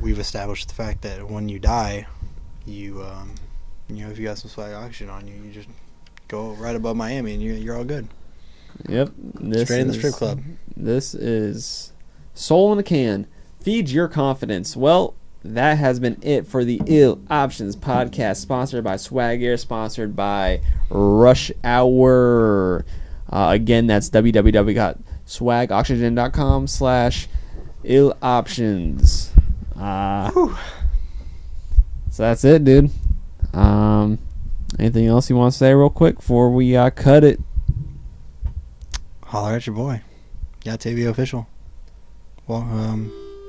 S2: we've established the fact that when you die, you if you got some swag oxygen on you, you just go right above Miami and you're all good.
S1: Yep,
S2: Straight in the strip club.
S1: This is Soul in a Can. Feed your confidence. Well, that has been it for the Ill Options podcast, sponsored by Swag Air, sponsored by Rush Hour. Again, that's www.swagoxygen.com/illoptions. So that's it, dude. Anything else you want to say real quick before we cut it?
S2: Holler at your boy. Yateveo official. Well,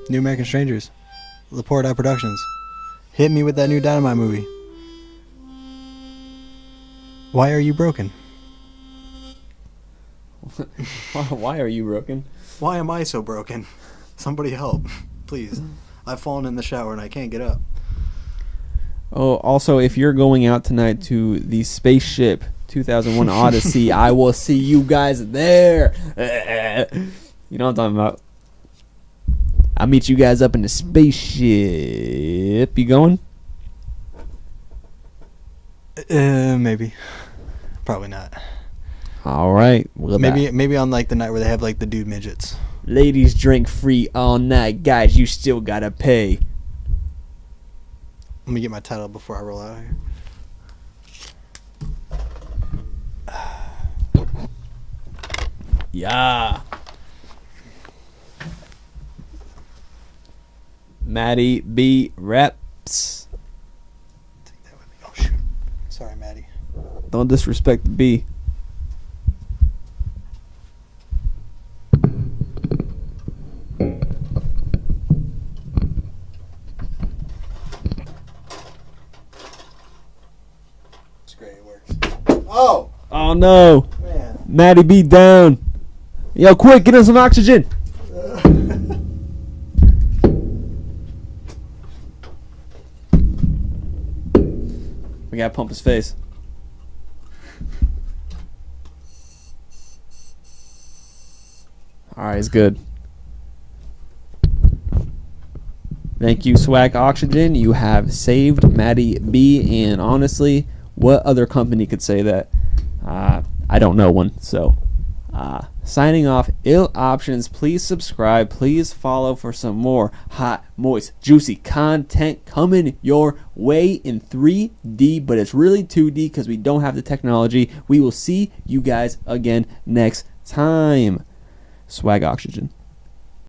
S2: New American Strangers. Laporte Eye Productions. Hit me with that new Dynamite movie. Why are you broken?
S1: Why are you broken?
S2: Why am I so broken? Somebody help, please. I've fallen in the shower and I can't get up.
S1: Oh, also, if you're going out tonight to the Spaceship 2001 Odyssey, I will see you guys there. You know what I'm talking about. I'll meet you guys up in the spaceship. You going?
S2: Maybe. Probably not.
S1: All right. Well,
S2: Maybe on like the night where they have like the dude midgets.
S1: Ladies drink free all night. Guys, you still gotta pay.
S2: Let me get my title before I roll out here.
S1: Yeah. Maddie B. Reps.
S2: Take that with me. Oh, shoot. Sorry, Maddie.
S1: Don't disrespect the B.
S2: It's great. It works. Oh!
S1: Oh, no.
S2: Man.
S1: Maddie B down. Yo, quick, get him some oxygen. We gotta pump his face. Alright, he's good. Thank you, Swag Oxygen. You have saved Maddie B. And honestly, what other company could say that? I don't know one. So, signing off. Ill Options. Please subscribe. Please follow for some more hot, moist, juicy content coming your way in 3D. But it's really 2D because we don't have the technology. We will see you guys again next time. Swag Oxygen.